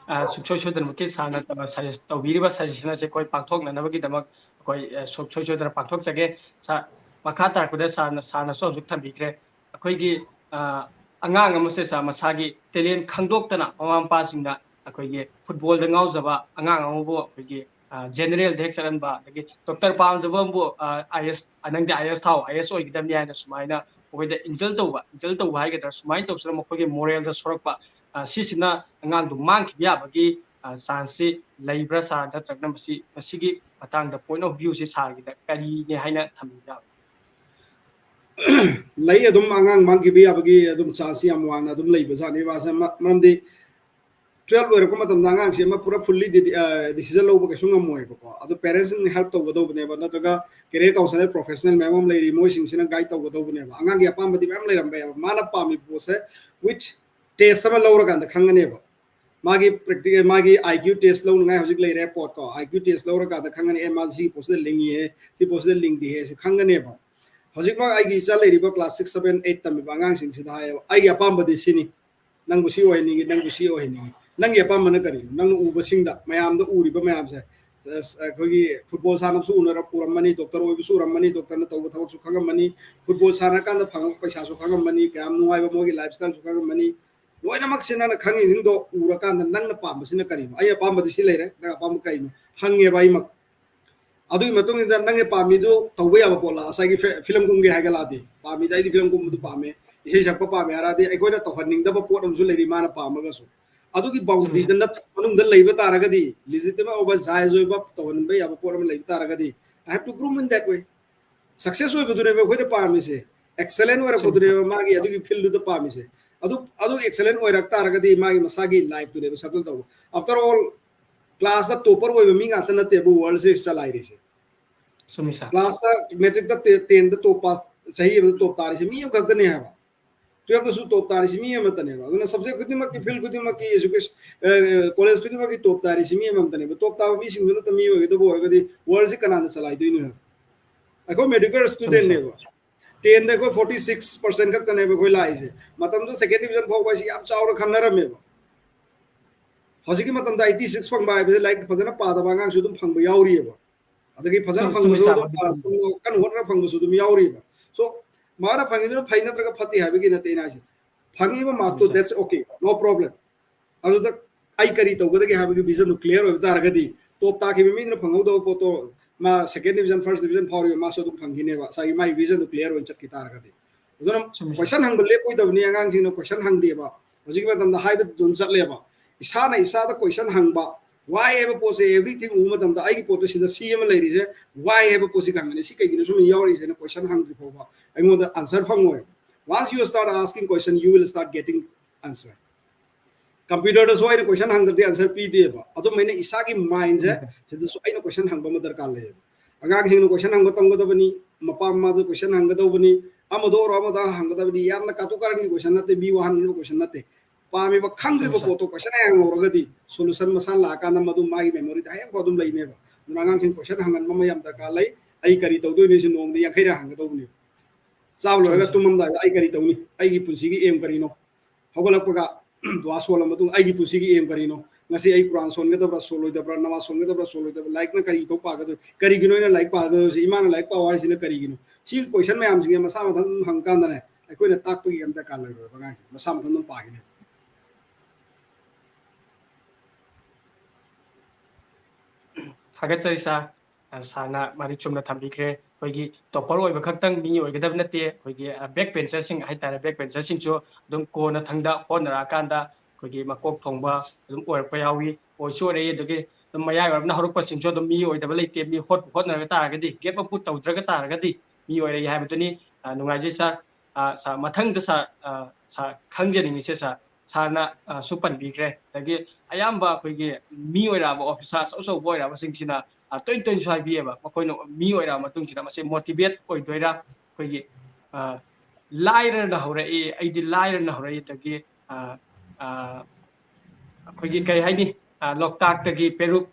सुचो Sudan मुके साना तब suggest तौबीरिबा suggestion से कोई पाथोक ननबगी दमक ꯑꯩꯈꯣꯏ ꯁꯣꯏ ꯁꯣꯏꯗꯅ ꯄꯥꯡꯊꯣꯛꯆꯒꯦ ꯃꯈꯥ ꯇꯥꯔꯛꯄꯗ ꯁꯥꯔꯅꯁꯨ ꯍꯧꯖꯤꯛ ꯊꯝꯕꯤꯈ꯭ꯔꯦ ꯑꯩꯈꯣꯏꯒꯤ ꯑꯉꯥꯡ ꯑꯃꯁꯦ ꯃꯁꯥꯒꯤ ꯇꯦꯂꯦꯟ ꯈꯪꯗꯣꯛꯇꯅ ꯃꯃꯥ ꯃꯄꯥꯁꯤꯡꯅ ꯑꯩꯈꯣꯏꯒꯤ ꯐꯨꯠꯕꯣꯜꯗ ꯉꯥꯎꯖꯕ ꯑꯉꯥꯡ ꯑꯃꯕꯨ ꯑꯩꯈꯣꯏꯒꯤ ꯖꯦꯅꯔꯦꯜꯗ ꯍꯦꯛ ꯆꯠꯍꯟꯕ ꯑꯗꯒꯤ ꯗꯣꯛꯇꯔ ꯄꯥꯝꯖꯕ ꯑꯃꯕꯨ ꯅꯪꯗꯤ ꯑꯥꯏ ꯑꯦꯁ ꯊꯥꯎ ꯑꯥꯏ ꯑꯦꯁ ꯑꯣꯏꯒꯗꯕꯅꯤ ꯍꯥꯏꯅ ꯁꯨꯃꯥꯏꯅ ꯃꯈꯣꯏꯗ ꯏꯟꯖꯜ ꯇꯧꯕ ꯍꯥꯏꯒꯗ꯭ꯔꯥ ꯁꯨꯃꯥꯏꯅ ꯇꯧꯁꯤꯅ ꯃꯈꯣꯏꯒꯤ ꯃꯣꯔꯦꯜꯗ ꯁꯣꯔꯛꯄ ꯁꯤꯁꯤꯅ ꯑꯉꯥꯡꯗꯨ ꯃꯥꯡꯈꯤꯕ ꯌꯥꯕꯒꯤ ꯆꯥꯟꯁꯁꯤ ꯂꯩꯕ꯭ꯔꯥ ꯁꯥꯔ ꯅꯠꯇ꯭ꯔꯒꯅ ꯃꯁꯤꯒꯤ ꯃꯇꯥꯡꯗ ꯄꯣꯏꯟ ꯑꯣꯐ ꯚ꯭ꯌꯨꯁꯤ ꯁꯥꯔꯒꯤꯗ ꯀꯔꯤꯅꯦ ꯍꯥꯏꯅ ꯊꯝꯕꯤꯕ ꯌꯥꯕ lay adum angang mangkibi abagi adum chansi am wana adum lay bazani wasa maramdi 12 loira ko matam nangang si ma pura fully decision lo ba kesung amoy ko adu parents ni help to godo bne ba nataga career counselor professional memam lay remo sing sina guide to godo bne ba angang ya pam badi mem lay ram ba mana pami pose which test sama lo ra kan khangane ba magi practical magi IQ test lo ngai hojik lay report ko IQ test lo ra ka khangane MRC pose link ye si pose link di he si khangane ba hojik ma ai gi cha lay ri ba class 6 7 8 tam ba angang sing sida hai ai ya pam badi sini nang bu si oi ni nang bu si oi ni nang ya pam mana kari nang uba singda mayam da uri ba mayam se kogi football sanam su unara puram mani doctor oi su ram mani doctor na to ba thawak su khagam mani football sana kan da phang paisa su khagam mani kam nuai ba mogi lifestyle su khagam mani loina mak sina na khangi hing do ura kan da nang na pam sina kari ai pam ba si leire na pam kai no hange bai mak adui matung da nang pam mi do to ba ya ba pola asai gi film kum ge hagala di pam mi dai di film kum du pame isi sakpa pame ara di ai ko na to haning da ba pot am su leiri mana pam ga su adugi boundary da manung da leiba taragadi legitimate over size over ton be aba poram leiba taragadi I have to groom in that way success over dune be khode pamise excellent ora podune magi adugi field da pamise adu excellent ora taragadi magi masagi life dune settle taw after all class da topper oi mi ngata na te world se chalai ri se sumisa class da metric da 10 da top pass sahi da top tari se mi am gagda ne ha तो अब तो top तारी सिमी है मतने बा उन सबसे कुछ मत की फील्ड कुछ मत की एजुकेशन कॉलेज कुछ मत की टॉप तारी सिमी है मतने बा टॉप ताव भी सिंगल तो मी होगे तो वो होगे वर्ल्ड से कनान चलाई दो इन्हें अको मेडिकल स्टूडेंट ने बा 10 देखो 46% का तने बा कोई लाई से मतम तो सेकंड डिवीजन भाव बासी आप चावर खन्नर में बा हौसी की मतम दा 86 फंग बा बे लाइक फजना पादा बांगा सु तुम फंग बा यावरी बा अदगी फजना फंग बा तो कन होटर फंग बा सु तुम यावरी बा सो मारा फंगी तो फाइन नत्रगा फति हाबेगी नते नासी फंगी बा मार्क तो दैट्स ओके नो प्रॉब्लम अदु तक आई करी तो गदगे हाबेगी विजन क्लियर हो तारगदी टॉप ताकी मी न फंगौ दो पोतो मा सेकंड डिवीजन फर्स्ट डिवीजन फावरी मा सो तुम फंगी ने बा साई माई विजन क्लियर हो चक की तारगदी अदुन क्वेश्चन हंग ले कोई दबनी आंगांग सिंग क्वेश्चन हंग दे बा हजिक बा तम हाइब दुन चले बा इसा ना इसा दा क्वेश्चन हंग बा why have a pose everything uma dam da ai pote sida cm lairi je why have a pose kangane si kai ginu sum yauri je na question hang di phoba ai mo the answer phangoi once you start asking question you will start getting answer computer do so ai question hang the answer pi de ba adu maine isa ki mind je sida so ai question hang ba madar kal le anga ki sing question hang ba tong go bani mapa ma do question hang do bani amado ro amada hang da bani yam na ka to karan ki question nate b wahan no question nate पामी बा खंग्री बा पोतो question आंग औरगदी solution मसान ला का नमदु मागी memory दा हें गोदुम लैने बा नांगांग सिंग question हंगन मम याम दरकार लै आई करी तौ दोइ नेसि नोंग दि यखैरा हंग तौनी चाव लरगा तुमम दा आई करी तौनी आई गी पुंसी गी एम करिनो हगलपगा दुआ सोल मदु आई गी पुंसी गी M करिनो ngasi ai quran son ga dabra soloi dabra nama son ga dabra soloi dabra like na kari ko pa ga kari gino na like pa ga si iman like pa war si na kari gino si question me am singe masa ma than hang kan na ai koi na tak pu gi am da kan lai ro ba masa ma than pa gi थागतसरी साना मारी Chumna थम्बिख्रे अखोइगी topper ओइबा खक्तंग मी ओइगदब नते अखोइगी back bencher सिंग हाइतारे back bencher सिंग जो अदुम कोना थंगदा होनरा कांदा अखोइगी मकोक थोंबा अदुम ओरपा यावी ओइसोरे यदुगे अदुम मयाय ओरबना हरुपा सिंग जो अदुम मी ओइदबा लेते मी होनरा तारगदी gap up put तौद्रगा तारगदी मी ओइरे हाइबदुनी नुंगाइजे सा मथंग सा खंगजनिंग से साना सुपन बिग्रे तगे अयाम्बा अखोइगी मी ओइराबा ऑफिसर सौ बोइराबा सिंगसिना तोइन तोइन स्वाइबिएबा मखोइनो मी ओइरा मतुंगसिना मसे मोटिवेट ओइदोइरा अखोइगी लाइरना हौरई आइदि लाइरना हौरई तगे अखोइगी कई हाइनि लोकताक तगी पेरुक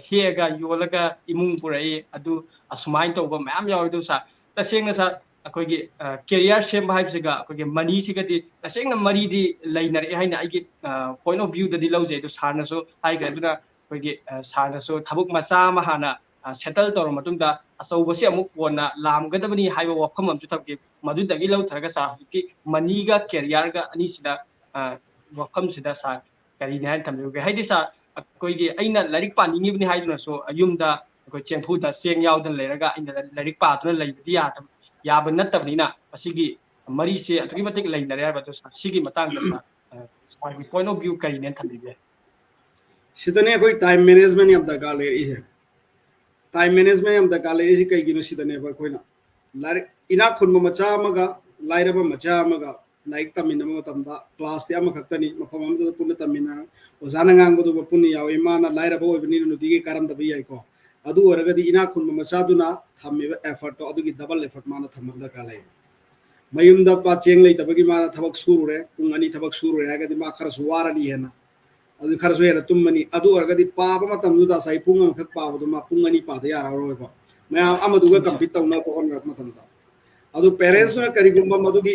हेगा योलगा इमुंग पुरई अदु असुमाइन तौबा मैम यावदु सा तसेंगना सा अखोइगी कैरियर सेम हाइबसिगा अखोइगी मनी सिगदि तसेंगना मरीदि लैनरे हाइना आइगी पॉइंट ऑफ व्यू ददि लौजे दु सारनसो हाइगा दुना अखोइगी सारनसो थबुक मचा मा हाना ꯁꯦꯇꯜ ꯇꯧꯔꯕ ꯃꯇꯨꯡꯗ ꯑꯆꯧꯕꯁꯤ ꯑꯃꯨꯛ ꯀꯣꯟꯅ ꯂꯥꯝꯒꯗꯕꯅꯤ ꯍꯥꯏꯕ ꯋꯥꯐꯝ ꯑꯃꯁꯨ ꯊꯝꯈꯤ ꯃꯗꯨꯗꯒꯤ ꯂꯧꯊꯔꯒ ꯁꯥꯔ ꯍꯧꯖꯤꯛꯀꯤ ꯃꯅꯤꯒ ꯀꯦꯔꯤꯌꯔꯒ ꯑꯅꯤꯁꯤꯗ ꯋꯥꯐꯝꯁꯤꯗ ꯁꯥꯔ ꯀꯔꯤꯅꯤ ꯍꯥꯏꯅ ꯊꯝꯕꯤꯕꯒꯦ ꯍꯥꯏꯗꯤ ꯁꯥꯔ ꯑꯩꯈꯣꯏꯒꯤ ꯑꯩꯅ ꯂꯥꯏꯔꯤꯛ ꯄꯥꯅꯤꯡꯉꯤꯕꯅꯤ ꯍꯥꯏꯗꯨꯅꯁꯨ ꯌꯨꯝꯗ ꯑꯩꯈꯣꯏ ꯆꯦꯡꯐꯨꯗ ꯆꯦꯡ ꯌꯥꯎꯗꯅ ꯂꯩꯔꯒ ꯑꯩꯅ ꯂꯥꯏꯔꯤꯛ ꯄꯥꯗꯨꯅ ꯂꯩꯕꯗꯤ ꯌꯥꯕ ꯅꯠꯇꯕꯅꯤना ꯑꯁꯤꯒꯤ ꯃꯔꯤꯁꯦ ꯑꯗꯨꯛꯀꯤ ꯃꯇꯤꯛ ꯂꯩꯅꯔꯦ ꯍꯥꯏꯕꯗꯣ ꯁꯥꯔ ꯁꯤꯒꯤ ꯃꯇꯥꯡꯗ ꯁꯥꯔ ꯁꯥꯔꯒꯤ ꯄꯣꯏꯟ ꯑꯣꯐ ꯚ꯭ꯌꯨ ꯀꯔꯤꯅꯦ ꯊꯝꯕꯤꯒꯦ सिदने कोई टाइम मैनेजमेंट यम दरकार ले इसे टाइम मैनेजमेंट यम दरकार ले इसे कई गिनो सिदने कोई ना लाइक इना खुन मचा मगा लाइरब मचा मगा लाइक तमिन मतमदा क्लास या मखतनी मफम अमद पुन तमिना ओजाना ngang बदो पुन याव इमाना लाइरब ओबनी नुदिगे कारम दबि याइको अदु ओरगदि इना खुन मचा दुना थमिब एफर्ट तो अदुगी डबल एफर्ट माना थमब दरकार ले मयुमदा पा चेंग लेतबगी माना थबक सुरुरे पुंग अनि थबक सुरुरे हागदि मा खरसु वारनी हेना अदु खरसु हेना तुमनी अदु ओरगदि पाबा मतमदुदा साइ पुंग अमखक पाबदु मा पुंग अनि पादे यारारोयबा मया अमदुगा कंप्लीट तौना कोन मतमदा अदु पेरेंट्स ना करिगुंबा मदुगी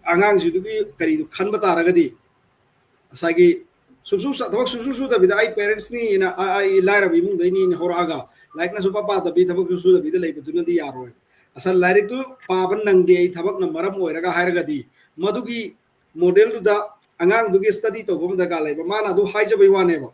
आंगांग सिदुगी करिदु खनबा तारगदि असागी सुसु थबक सुसु दबिदा आई पेरेंट्स नि ना आई लाइरा बिमुंग दैनि होरागा लाइक ना सुपा पादा बि थबक सुसु दबिदा लेबदुनदि यारोय असल लाइरिक तु पाबन नंगदे आई थबक न मरम ओइरगा हायरगदि मदुगी मॉडल दुदा आंगांग दुगी स्टडी तोबम दगा लेबा माना दु हाइजबई वानेबा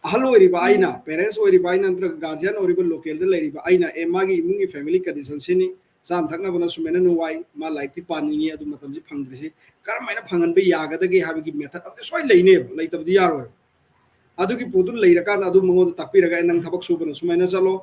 अहल ओइरिबा आइना पेरेंट्स ओइरिबा आइना नंतर गार्जियन ओइरिबा लोकल द लेरिबा आइना ए मागी इमुंगी फैमिली कंडीशन सिनी सान थकना बना सुमेना नुवाई मा लाइक पानी अदु मतम जी फंगद्रिसि करमाइना फंगन बे यागदगे हाबगी मेथड अब सोय लेने लेतबदि यारो अदुगी पोदु लेरका अदु मंगोद तापिरगा नंग थबक सुबना सुमेना चलो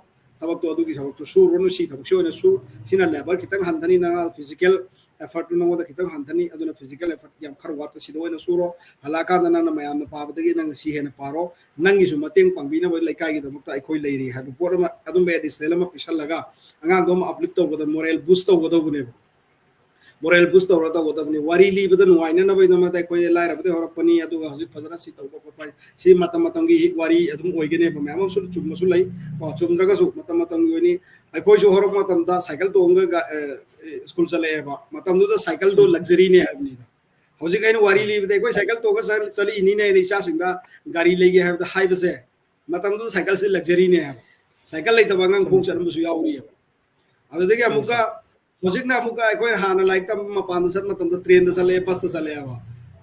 थबक तो अदुगी थबक तो सुरोनु सी थबक सोयना सु सिना लेबर खितंग हंथनी ना physical effort नंगोद खितंग Hathni अदुना physical effort याम खर वाट सिदो ओइना सुरो हलाका ना ना मयाम ना पाबदगी नंग सी हेना पारो नंगी सु मतेंग पंगबिना बय लेकागी दमकता अखोय लेरी हाबो पोरमा अदुम बे डिस्टेल मा पिसलगा अंगांग दोम अपलिफ्ट तौबद मोरल बूस्ट तौबदबने मोरल बूस्ट तौबदबने वारी लीबद नुवाइना नबय दमता अखोय लाइरबदे होरपनी अदुगा हजि फजना सी तौब कोपा सी मतम मतंगी वारी अदुम ओइगने मयाम सु चुमसु लै चुमद्रगा सु मतम मतंगी ओइनी अखोय जो होरप मतमदा साइकिल तोंगा स्कूल चलेबा मतमदुदा साइकिल दो लग्जरी ने हाबनीदा हजि कइन वारी लीबदे अखोय साइकिल तोगा चली इनी ने रिसा सिंगा गाड़ी लेगे हाबदा हाइबसे मतमदु साइकिल से लग्जरी ने हाब साइकिल लेतबा ngang khong चरमसु यावरी अदुदगी अमुका हजिकना अमुका अखोय हाना लाइक तम मपान सर मतमदा ट्रेन द चले बस द चले आबा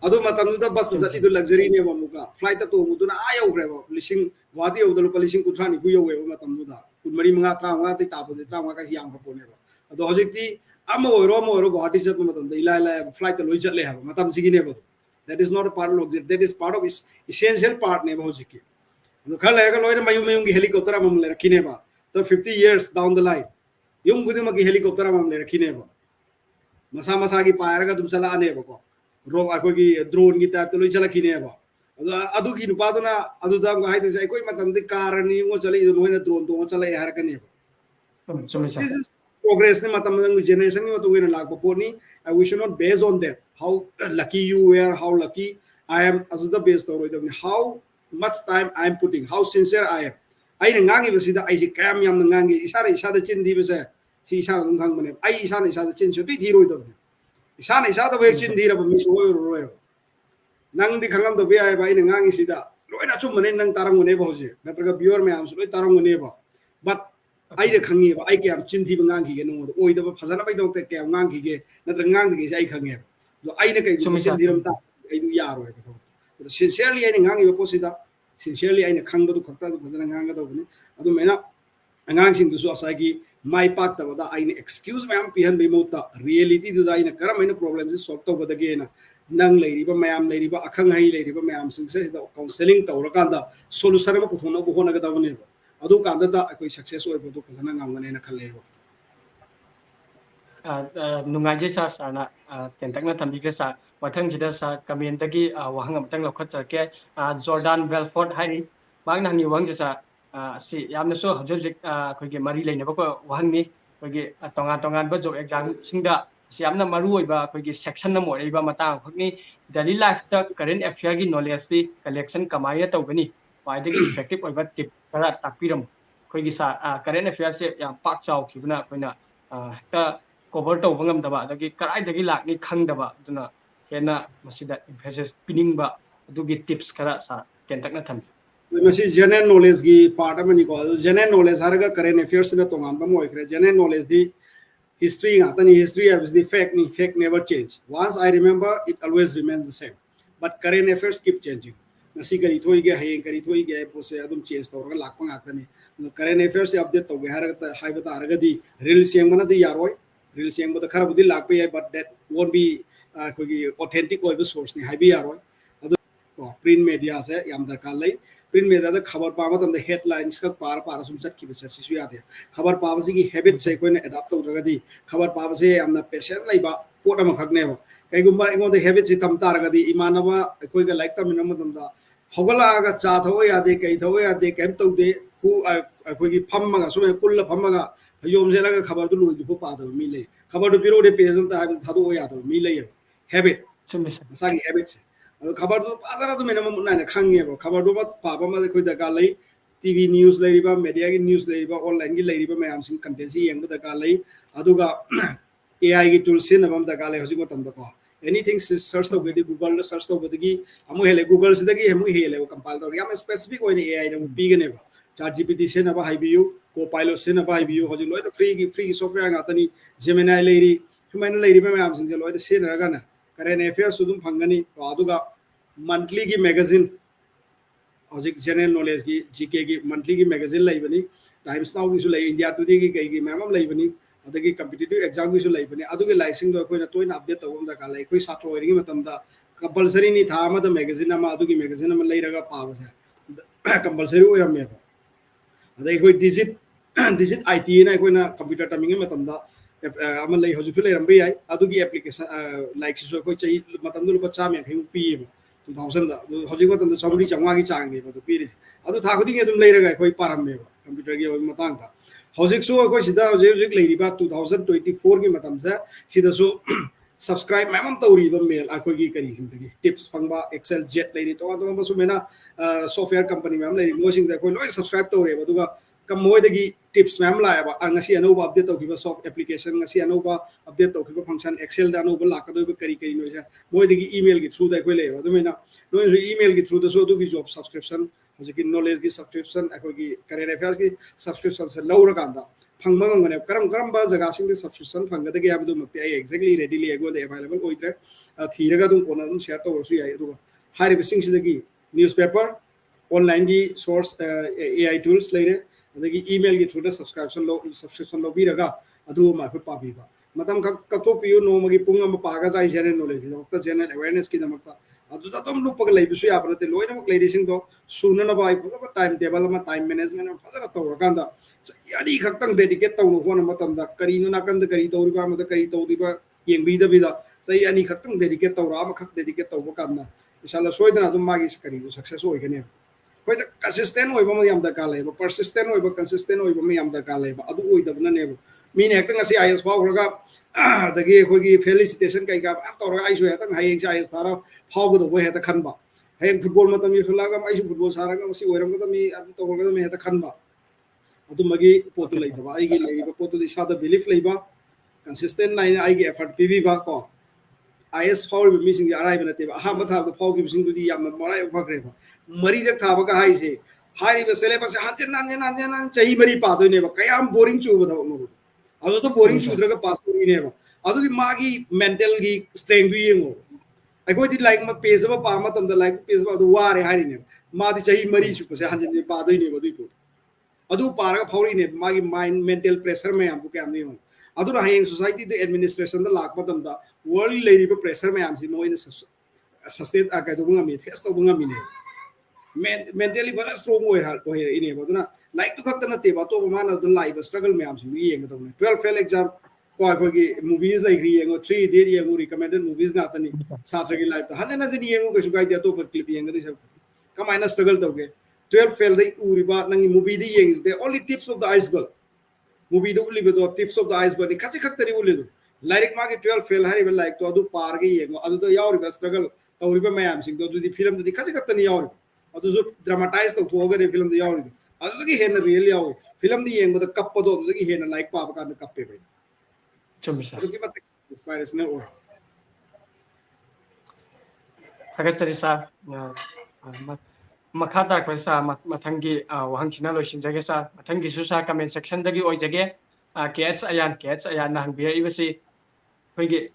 अदु मतमदुदा बस द चली दु लग्जरी ने अमुका फ्लाइट तो मुदुना आ यौग्रेबा लिसिंग वादी यौदल लिसिंग कुथ्रानी कु यौवे मतमदुदा कुमरी मंगा त्रांगा ति ताबदे त्रांगा का यांग पोनेबा अदु हजिकती अम ओरो गुवाहाटी चत मतमदा इला इला फ्लाइट लोइ चले हाबा मतम सिगिनेबा that is not a part of it that is part of is essential part ne hojiki अदु खल लेगा लोइना मयु मयुंग हेलीकॉप्टर अमम ले रखिनेबा तो 50 years down the line yung gudi magi helicopter amam le rakhine ba masa masa gi paira ga dum chala ane ba ko ro akoi gi drone gi ta to loi chala khine ba adu gi nupa duna adu da ga haide sai koi matam de car ni ngo chala i no na drone to chala yar ka ne ba this is progress ne matam ng generation ni matu ge na lag po ni we should not base on that how lucky you were how lucky I am adu the base to roi how much time I am putting how sincere I am ai ngangi besida ai kam yam ngangi isa da chin di bese si isa nung khang mane ai isa da chin so ti thi roi do isa da we chin di ra mi so ro nang di khangam do be ai bai ngangi sida loi na chum mane nang tarang mane ba hoje natraga bior me am so loi tarang mane ba but ai de khangi ba ai ke am chin thi ba ngang ki ge no oi da ba phajana bai dong te ke ngang ki ge natra ngang de ge ai khangi do ai ne kai chin thi ram ta ai du ya ro ba sincerely ai ngangi ba posida sincerely aina khangba du khakta du bhajana nganga do bune adu mena angang sing du su asagi mai pak ta bada aina excuse me am pihan be mota reality du da aina karam aina problem is solve to bada ge na nang leiri ba mayam leiri ba akhang hai leiri ba mayam sing se da counseling to ra kanda solution ba puthona bu hona ga da bune adu kanda da akoi success oi ba du bhajana ngangane na khalle नुंगाजे सार सारना तेंतकना थंबीगे सार मथंगजिदा सार कमेंटगी वहंग अमतंग लखचरके Jordan Bellfort हाइरि मांग नांगनि वहंग सा सि यामनसो हजोजिक अखोगे मरी लेनबको वहंगनि अखोगे तोंगा तोंगान ब job exam सिंगदा सि यामना मरु ओइबा अखोगे सेक्शन नम ओइबा मतांग खकनि डेली लाइफ ता करेंट अफेयर गी नॉलेज ति कलेक्शन कमाया तौगनि वाइदगी इफेक्टिव ओइबा टिप खरा ताकपिरम अखोगे सा करेंट अफेयर से याम पाक चाव खिबना अखोइना ता cover to bangam daba dagi karai dagi lakni khang daba duna hena masida emphasis pining ba dugi tips kara sa kentak na tham Masih general knowledge की part अमनी को general knowledge हरगा current affairs ने तोंगान बम ओइक्रे general knowledge the history ngatani history is the fact never change once I remember it always remains the same but current affairs keep changing ngasi kari thoi ge hayeng kari thoi ge pose adum change tawra lakpa ngatani current affairs update tawge haragata haibata aragadi reels yengmana di yaroi reels yengmada khara budi lakpa yai but that won't be kogi authentic oiba source ni haibi yaroi adu print media se yam darkar lai print media खबर पाब तम headlines का पार पार सूम चटकीबसे सिसु यादे खबर पाबसी की habit से कोई adapt तौरगदी खबर पाबसे यामना patient Laiba pot अमा खगनेबा कईगुम्बा एगोंद हैबिट से तम तारगदी इमानबा कोइगा लाइक तमिन मतमदा हगलागा चा थो यादे कई थो यादे कैम तौदे हु कोइगी फम्मगा सुमे कुल्ला फम्मगा हयोम जेलागा खबर दु लोइ दुपो पादब मी ले खबर दु पिरोडे पेज अम ता थादो यादब मी ले हैबिट मसागी हैबिट से खबर तो अगर तो मैंने मुन्ना ने खांगे बो खबर तो मत पापा मत कोई दरकार लई टीवी न्यूज़ लेरिबा मीडिया की न्यूज़ लेरिबा ऑनलाइन की लेरिबा मैं आमसिंग कंटेंट सी यंग दरकार लई अदुगा एआई की टूल से नबम दरकार लई हजि मतम दको एनीथिंग सर्च तो बेदी गूगल सर्च तो बेदी अमु हेले गूगल से दगी हमु हेले वो कंपाइल तो याम स्पेसिफिक होय एआई ने पीगने बा चैट जीपीटी से नबा हाइबियू को पायलट से नबा हाइबियू हजि लोय फ्री सॉफ्टवेयर गातनी जेमिनाई लेरी हुमैन लेरिबा मैं आमसिंग के लोय से नरगाना करेंट अफेयर्स सुदुम फंगनी तो अदुगा मंथली की मैगजीन और जनरल नॉलेज की जीके की मंथली की मैगजीन लाइबनी टाइम्स नाउ की इंडिया टुडे की कई मैम लाइबनी अदगी कॉम्पिटिटिव एग्जाम की लाइबनी अदुगे लाइसिंग दो कोइना तोइना अपडेट तौम दा काले कोई छात्र ओइरिंग मतमदा कंपलसरी नि था अमद मैगजीन अमा अदुगी मैगजीन अमा लैरगा पाबसे कंपलसरी ओइरमे अदगी कोई डिजिट आईटी ना कोइना कंप्यूटर तमिंग मतमदा अमा लै हजुफु लैरमबे याई अदुगी एप्लीकेशन लाइक सिसो कोई चई मतमदु लुपा 100 पीएबा 2000 दा हजिक मतम चौरी चौवा की चांग ने पीरी अदु था खुदी अदुम लेरगा कोई पारमे कंप्यूटर की मतंग था हजिक सो कोई सिदा हजिक लेरिबा 2024 की मतम से सिदा सो सब्सक्राइब मैम तौरीबा मेल अखोई की करी सिंदगी टिप्स फंगबा एक्सेल जेट लेरी तो बसु मेना सॉफ्टवेयर कंपनी मैम लेरी मोसिंग दा कोई लोय सब्सक्राइब तौरे बदुगा कमोयदगी टिप्स मैम लायबा ngasi अनोबा अपडेट तौखिबा सॉफ्ट एप्लीकेशन ngasi अनोबा अपडेट तौखिबा फंक्शन एक्सेल दा अनोबा लाकदोबा करी करी नोजा मोयदगी ईमेल की थ्रू दा कोई लेबा दुमेना नोय ईमेल की थ्रू दा सो दुगी जॉब सब्सक्रिप्शन हजकी नॉलेज की सब्सक्रिप्शन अखोगी करेंट अफेयर्स की सब्सक्रिप्शन से लौर कांदा फंगबा ngone करम बा जगह सिंग सब्सक्रिप्शन फंगदगी आबदु मते आई एक्जेक्टली रेडीली एगो दे अवेलेबल ओइद्रे थीरगा दुम कोना दुम शेयर तौरसु याय दुगा हारिबा सिंग सिदगी न्यूज़पेपर ऑनलाइन की सोर्स एआई टूल्स लेरे अदगी ईमेल की थ्रू सब्सक्रिप्शन लौबीरगा अदु माफु पाबीबा मतम कतोपियो नोमगी पुंग अम पागदा जनरल नॉलेज की जनरल अवेयरनेस की दमकता अदुदा तुम लुपग लैबिसु याबनते लोइनमक लैरिसिंग दो सुनना बाय फजब टाइम टेबल अमा टाइम मैनेजमेंट फजरा तौरकांदा यानी खक्तंग डेडिकेट तौनो होन मतमदा करीनो नाकंद करी तौरिबा मद करी तौरिबा येंबीदबिदा सही यानी खक्तंग डेडिकेट तौरा अमा खक डेडिकेट तौबो कांदा इंशाल्लाह सोइदना दुम मागी करी सक्सेस होइगने कोई कंसिस्टेंट होइबा म याम दरकार लेबा परसिस्टेंट होइबा कंसिस्टेंट होइबा म याम दरकार लेबा अदु होइदबना नेबो मीने हेक्तंग असि आईएस फावरगा दगी खोगी फेलिसिटेशन कई का अब तौर आइसु हेक्तंग हायेंग से आईएस थारा फावगदो हेता खनबा हायेंग फुटबॉल मतम युसुलागा आइसु फुटबॉल सारंगा मसी ओइरंगदा मी अदु तौरगदा मी हेता खनबा अदु मगी पोतु लैदबा आइगी लैबा पोतु दिसादा बिलीफ लैबा कंसिस्टेंट लाइन आइगी एफर्ट पीबीबा को आईएस फावर मिसिंग की अराइब नतेबा अहम थाब फाव की बिसिंग दुदी याम मराय फग्रेबा मरी रक थाब का हाइसे हारिबा सिलेबस हांजन चही मरी पादोनेबा कयाम बोरिंग चुबदा मगु अदु तो बोरिंग चुद्रगा पास करिनेबा अदु की मागी मेंटल की स्ट्रेंथ दु येंगो अखोदी लाइक म पेज बा पामा तंदा लाइक पेज बा दु वारे हारिने मादी चही मरी चुपसे हांजन पादोनेबा दुई अदु पारगा फावरिने मागी माइंड मेंटल प्रेशर में हमको क्या नहीं हो अदु हायेंग सोसाइटी द एडमिनिस्ट्रेशन द लाक मतमदा वर्ल्ड लेरिबा प्रेशर में हमसी मोइन सस्टेन का दो ngami फेस तो ngami ने मेंटली बड़ा स्ट्रांग होय इने बदुना लाइक तो खक्ता नते बा तो माना द लाइफ स्ट्रगल में हमसी येंग तो 12 फेल एग्जाम को की मूवीज लाइक येंगो 3 दे येंगो रिकमेंडेड मूवीज गातनी छात्र की लाइफ हजन हजन येंगो कछु गाइड तो पर क्लिप येंग दे सब कमाइना स्ट्रगल तोगे 12 फेल दे उरिबा नंगी मूवी दे येंग दे only tips of the iceberg movie दो उलिबे दो टिप्स ऑफ द आइसबर्ग खचे खक्तरी उलिदो लाइक मागे 12 फेल हरिबे लाइक तो अदु पार गे येंगो अदु तो यावरिबा स्ट्रगल तौरिबा मैम सिंग दो फिल्म दे खचे खक्तनी यावरि अदु जो ड्रामाटाइज तो होगरे फिल्म दे यावरि अदु की हेन रियल याव फिल्म दी येंगो द कप्पदो अदु की हेन लाइक पाप का कप्पे बे चुमिसा अदु की मत इंस्पिरेशनल और अगर चरिसा makha tar ko sa mathangi wahang china lo shin jage sa mathangi su sa comment section dagi oi jage kets ayan na hang bi ibasi hoige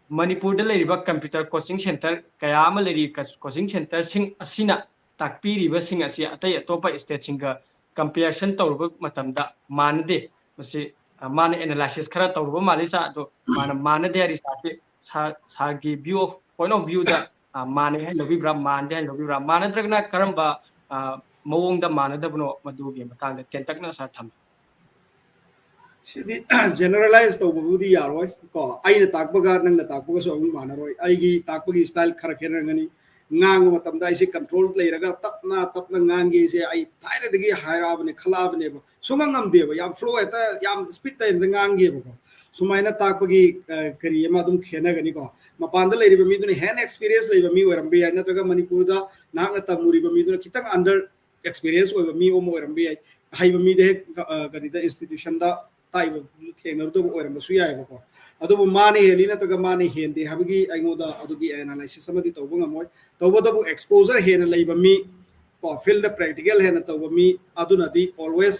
Manipur da leiriba computer coaching center kaya ama leiri coaching center sing asina takpiriba sing asi atai atopa state singa comparison tawruba matamda manade masi mana analysis khara tawruba malisa do mana de ari sa gi view point of view da mana hai lobi bra man de lobi bra mana dragna karamba mawong da mana da buno madugi matang da kentakna sa tham Sidi generalize to budi yaroi ko ai na takbaga nang na takbaga so ang manaroi ai gi takbagi style khara khena ngani ngang matam da isi control play raga tapna ngang gi se ai thaire digi haira bane khala bane ba sungang am de ba yam flow eta yam speed ta in ngang gi ba sumaina takbagi kari ma dum khena gani ko mapan da leiri ba mi dun hand experience lei ba mi oram bi na to manipur da na nga tamuri ba mi dun kitang under experience oi ba mi o mo oram bi hai ba mi de kari da institution da ताइब थेंगर तो Oram Basu याय बको अदुबु माने heli न तग माने हेंदे हबगी आइगोदा अदुगी analysis समदि तौबो ngमोय तौबो दबु exposure हेन lab मी को field practical हेन तौबो मी अदुनदि always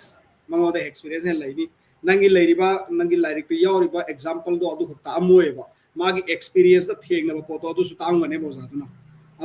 मंगोदा experience हेन लैनि नंगी लैरिबा नंगी लाइरिक तो यावरिबा एग्जांपल दो अदु तामोयबा मागी एक्सपीरियंस द थेंगनबा पोतो अदु सु तांगने बोजादुना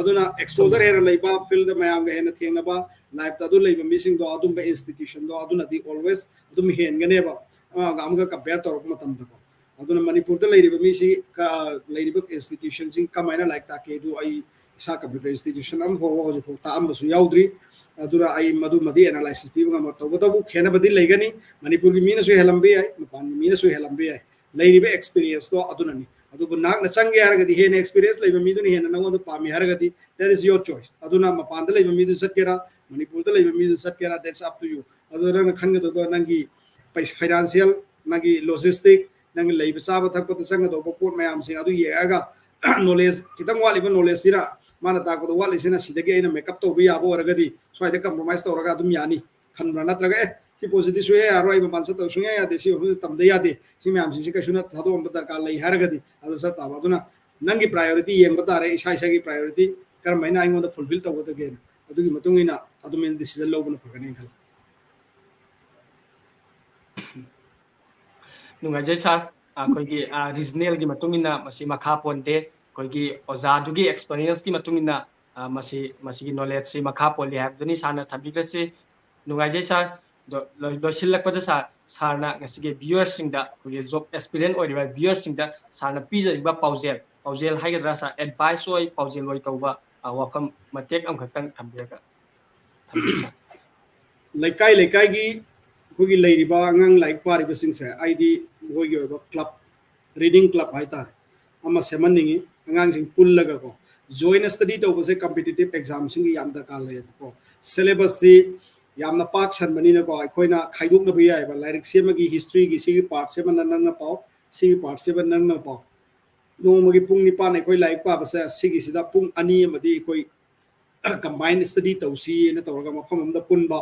अदुना एक्सपोजर हेन लैबा फील्ड मयाम हेन थेंगनबा लाइफ तदु लैब मिसिंग दो अदुम बे इंस्टीट्यूशन दो अदुनदि always अदुम हेनगनेबा gamga compare torok matam da ko aduna manipur da leiriba mi si ka leiriba institution sing kamaina like ta ke du ai sa computer institution am ho ho ko ta am su yaudri aduna ai madu madi analysis pi ngam to bo khena badi leigani manipur gi mina su helambe ai mapan mina su helambe ai leiriba experience to aduna ni adu bu nak na change harga di hen experience leiba mi du ni hen na ngodu pami harga di that is your choice aduna mapan da leiba mi du satkera manipur da leiba mi du satkera that's up to you aduna na khanga do nangi financial nagi logistic nangi leiba saba thakpa ta sanga do pot mayam sing adu yeaga knowledge kitang wali ba knowledge sira mana ta ko wali sina sidage ina makeup to bi abo ragadi so ida compromise to raga dum yani khan rana traga si positive so ya roi ba mansa to sunya ya de si tam de ya de si mayam si ka shuna thado am tar ka lai haragadi adu sa ta baduna nangi priority yeng batare isa isa gi priority kar maina ai ngonda fulfill to go to gen adu gi matung ina adu men decision lo bana phagane khala nungai sa koigi regional gi matungina masi makha ponde koigi oza dugi experience gi matungina masi gi knowledge si makha poli have duni sana thabika se nungai sa do silak pada sa sarna ngasi gi viewers sing da koigi job experience or viewers sing da sarna pija ba paujel haigadra sa advice oi paujel oi tauba wakam matek am khatang thambika lekai gi kogi leiriba ngang like pariba sing se id bogi oba club reading club haitar ama semaningi ngang sing pullaga ko join study to bose competitive exam sing yam darkar le ko syllabus si yamna pak chan mani na ko khoina khaiduk na biya ba lyric semagi history gi si part se man na pau si part se ban na pau no magi pung ni pa ne koi like pa ba sa si gi sida pung ani amadi koi combined study to si na to ga mafam da pun ba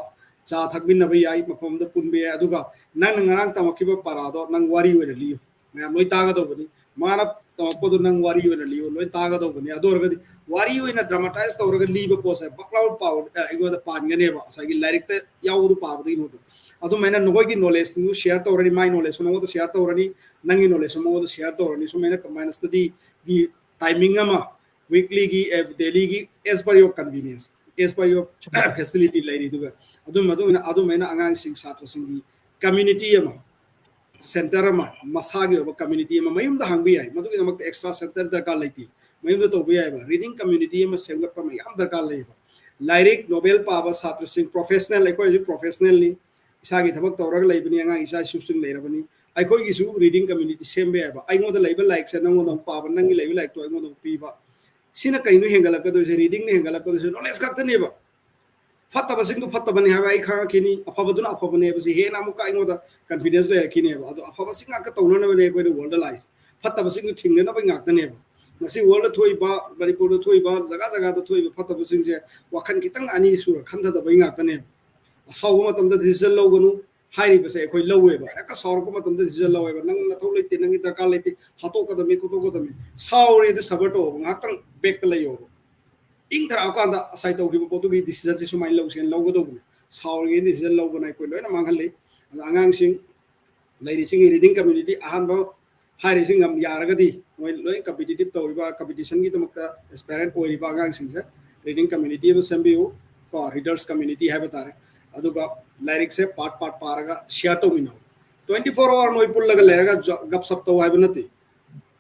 cha thakbin na bai ai mafam da pun be aduga nang ngarang tamakiba parado nang wari we liyo mayam loi taga do bani mana tamako do nang wari we liyo loi taga do bani ador gadi wari we na dramatize to orga liba pose baklaw paw ego da pan ngane ba sa gi lyric te yawdu paw di mo adu mena no gi knowledge nu share to already my knowledge no to share to already nangi knowledge mo to share to already so mena combine study gi timing ama weekly gi daily gi as per your convenience as per your facility lai ri duga adu mena angang sing satra singi community ama center ama masage oba community ama mayum da hangbi ai madu gi namak extra center darkar laiti mayum da to bi ai ba reading community ama sengat pa mayam darkar lai ba lyric novel pa ba satra sing professional ai ko ju professional ni isa gi thabak tawrag lai bani anga isa susung lai rabani ai ko gi su reading community sembe ai ba ai ngo da lai ba like se nang ngo pa ba nang gi lai like to ai ngo pi ba sina kainu hengalak ka do reading ne hengalak ka do knowledge ka tane ba fattaba singu fattaba ni habai kha kini afabaduna afabane basi he namu ka ingoda confidence le kini ba ado afaba singa ka tawna ne ko ne world life fattaba singu thingna na ba ngak tane ba ngasi world thoi ba manipur thoi ba jaga da thoi ba fattaba sing je wakhan kitang ani sur khanda da ba ngak tane asaw ma tam da decision lo gonu hairi ba se koi lowe ba ka sawr ko ma tam da decision lowe ba nang na thole te nang ta ka le te hato ka da me ko to ko da me sawri de sabato ngak tang back le yo ing thara ka da sai to gi po tu gi decision se sumai lo sen lo go do saw gi decision lo go nai ko lo na mang hal le angang sing lai sing reading community ahan ba hai sing am yar ga di moi lo competitive to ba competition gi tamak aspirant ko ri ba angang sing se reading community ba sambiu ko readers community hai batare aduga lyric se part paraga share to mino 24 hour noi pul laga lerga gap sap to hai banati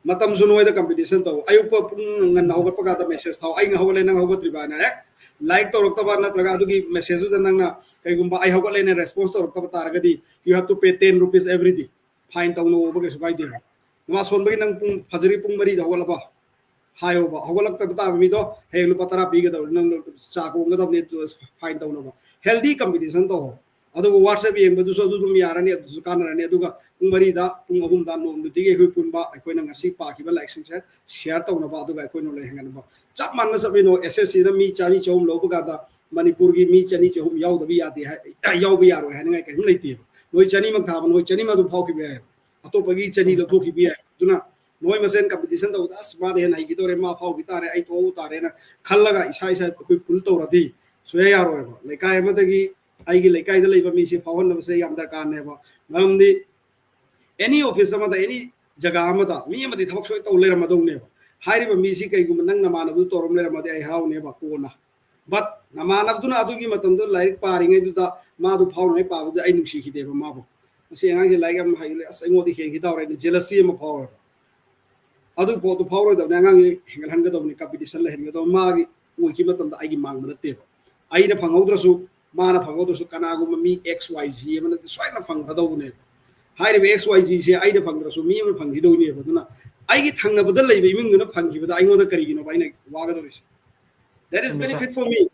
matam junoi da competition to ayu pa ngan na hoga paga da message thaw ai nga hoga le na hoga triba na ek like to rokta ba na traga adugi message da nang na kai gumba ai hoga le na response to rokta ba targa di you have to pay 10 rupees every day fine taw no ba ke subai de ma son ba nang pung phajri pung mari da hoga la ba hayo ba hoga lak ta ta mi do he lu patara pi ga da nang cha ko nga da ne fine taw no ba healthy competition to adugo WhatsApp yeng ba du so du dum yarani du kan rani aduga pung mari da pung ahum da no du tige hui pun ba akoi na ngasi pa ki ba like sing share taw na ba aduga akoi no le hengan ba chap man na sabi no SSC da mi chani chom lo ba da manipur gi mi chani chom yaw da bi ya de ha yaw bi ya ro ha ngai ka him leiti noi chani mak tha ba noi chani ma du phau ki be ato pa gi chani lo thu ki bi duna noi masen competition da as ma de nai gi do re ma phau ki tare ai to tare na khallaga isa isa koi pul to ra di so ya ro ba le kai ma da gi ai gi le kai da le ba mi se phawon na se yam dar kan ne ba ngam di any office ma da any jaga ma da mi ma di thak soi to le ra ma dong ne ba hai ri ba mi si kai gum nang na ma na bu to rom le ra ma de ai haw ne ba ko na but na ma na du na adu gi ma tam do lai pa ri ngai du da ma du phaw nei pa ba ai nu si ki de ba ma bo se nga gi lai am hai le as ai ngo di he gi da re ni jealousy ma phaw adu po du phaw ro da nga ngi hengal han ga do ni competition le hen ga do ma gi u ki ma tam da ai gi mang ma na te ba ai na phang dra su mana phang do su kana gu mi xyz ma na swai na phang da do ne hai re xyz se ai da phang dra su mi ma phang gi do ne ba du na ai gi thang na badal lai be mi na phang gi ba ai ngo da kari gi no ba ina wa ga do ris that is benefit for me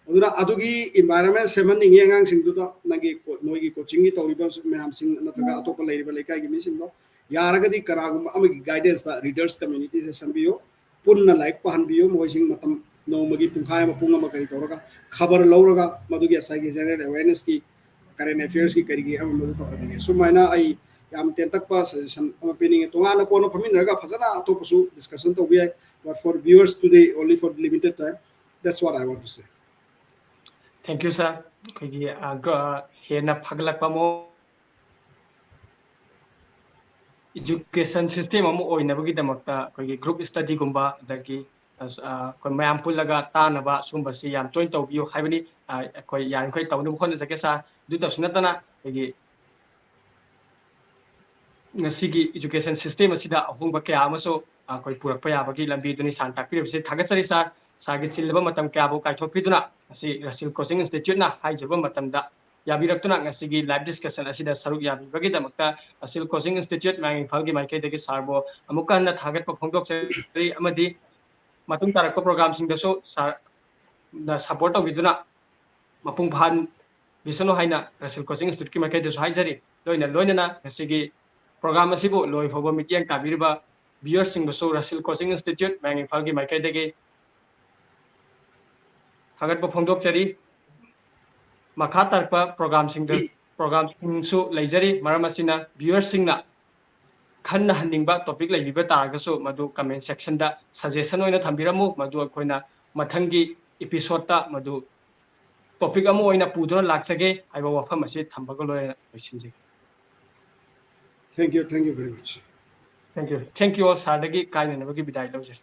aduna adugi environment seman ningi angang sing du da nagi noi gi coaching gi tori ba me am sing na ta atop lai ba lai kai gi mi sing do yara ga di kara gu am gi guidance da readers community se sambiyo punna like pahan biyo mo sing matam no magi pungkhai ma punga ma kai toraga khabar lawraga madugi asai gi general awareness ki current affairs ki kari gi am madu to ni sumaina ai yam ten tak pa suggestion am pening to ngana ko no phamin raga phajana to pusu discussion to bi but for viewers today only for limited time that's what I want to say. Thank you, sir. Koi hena phaglak pa mo education system amu oina bagi damakta koi group study gumba dagi koi mayam pulaga ta na ba sumba si yam toin to biu haibani koi yan koi taw nu khon sa ke sa du ta sunatana koi ngasigi education system asida ahung ba kya amaso koi purak pa ya bagi lambi duni san tak pi se thagasari sa sagi silba matam kya bo kai thop piduna asi Rasil Coaching Institute na hai jaba matam da yabirakuna ngasigi live discussion asida saruk yabi bagi damakta Rasil Coaching Institute mang phalgi mai kai dagi sarbo amukan na thagat pa phongdok se amadi matung tarak program sing da so da support of biduna mapung phan bisano haina Rasil Coaching Institute ki mai kai da so hai jari loina na ngasigi program asibo loi phoba mityang kabirba viewers sing so Rasil Coaching Institute mang phalgi mai kai dagi hagat pa phongdok chari makha tarpa program sing su leijari maramasina viewers sing na khanna handing ba topic lai biba targa so madu comment section da suggestion oina thambiramu madu akoina mathangi episode ta madu topic amu oina pudona laksage aiba wafam ase thambaga loina loisinje. Thank you very much. Thank you all sir dagi kaina nabagi bidai lawjari.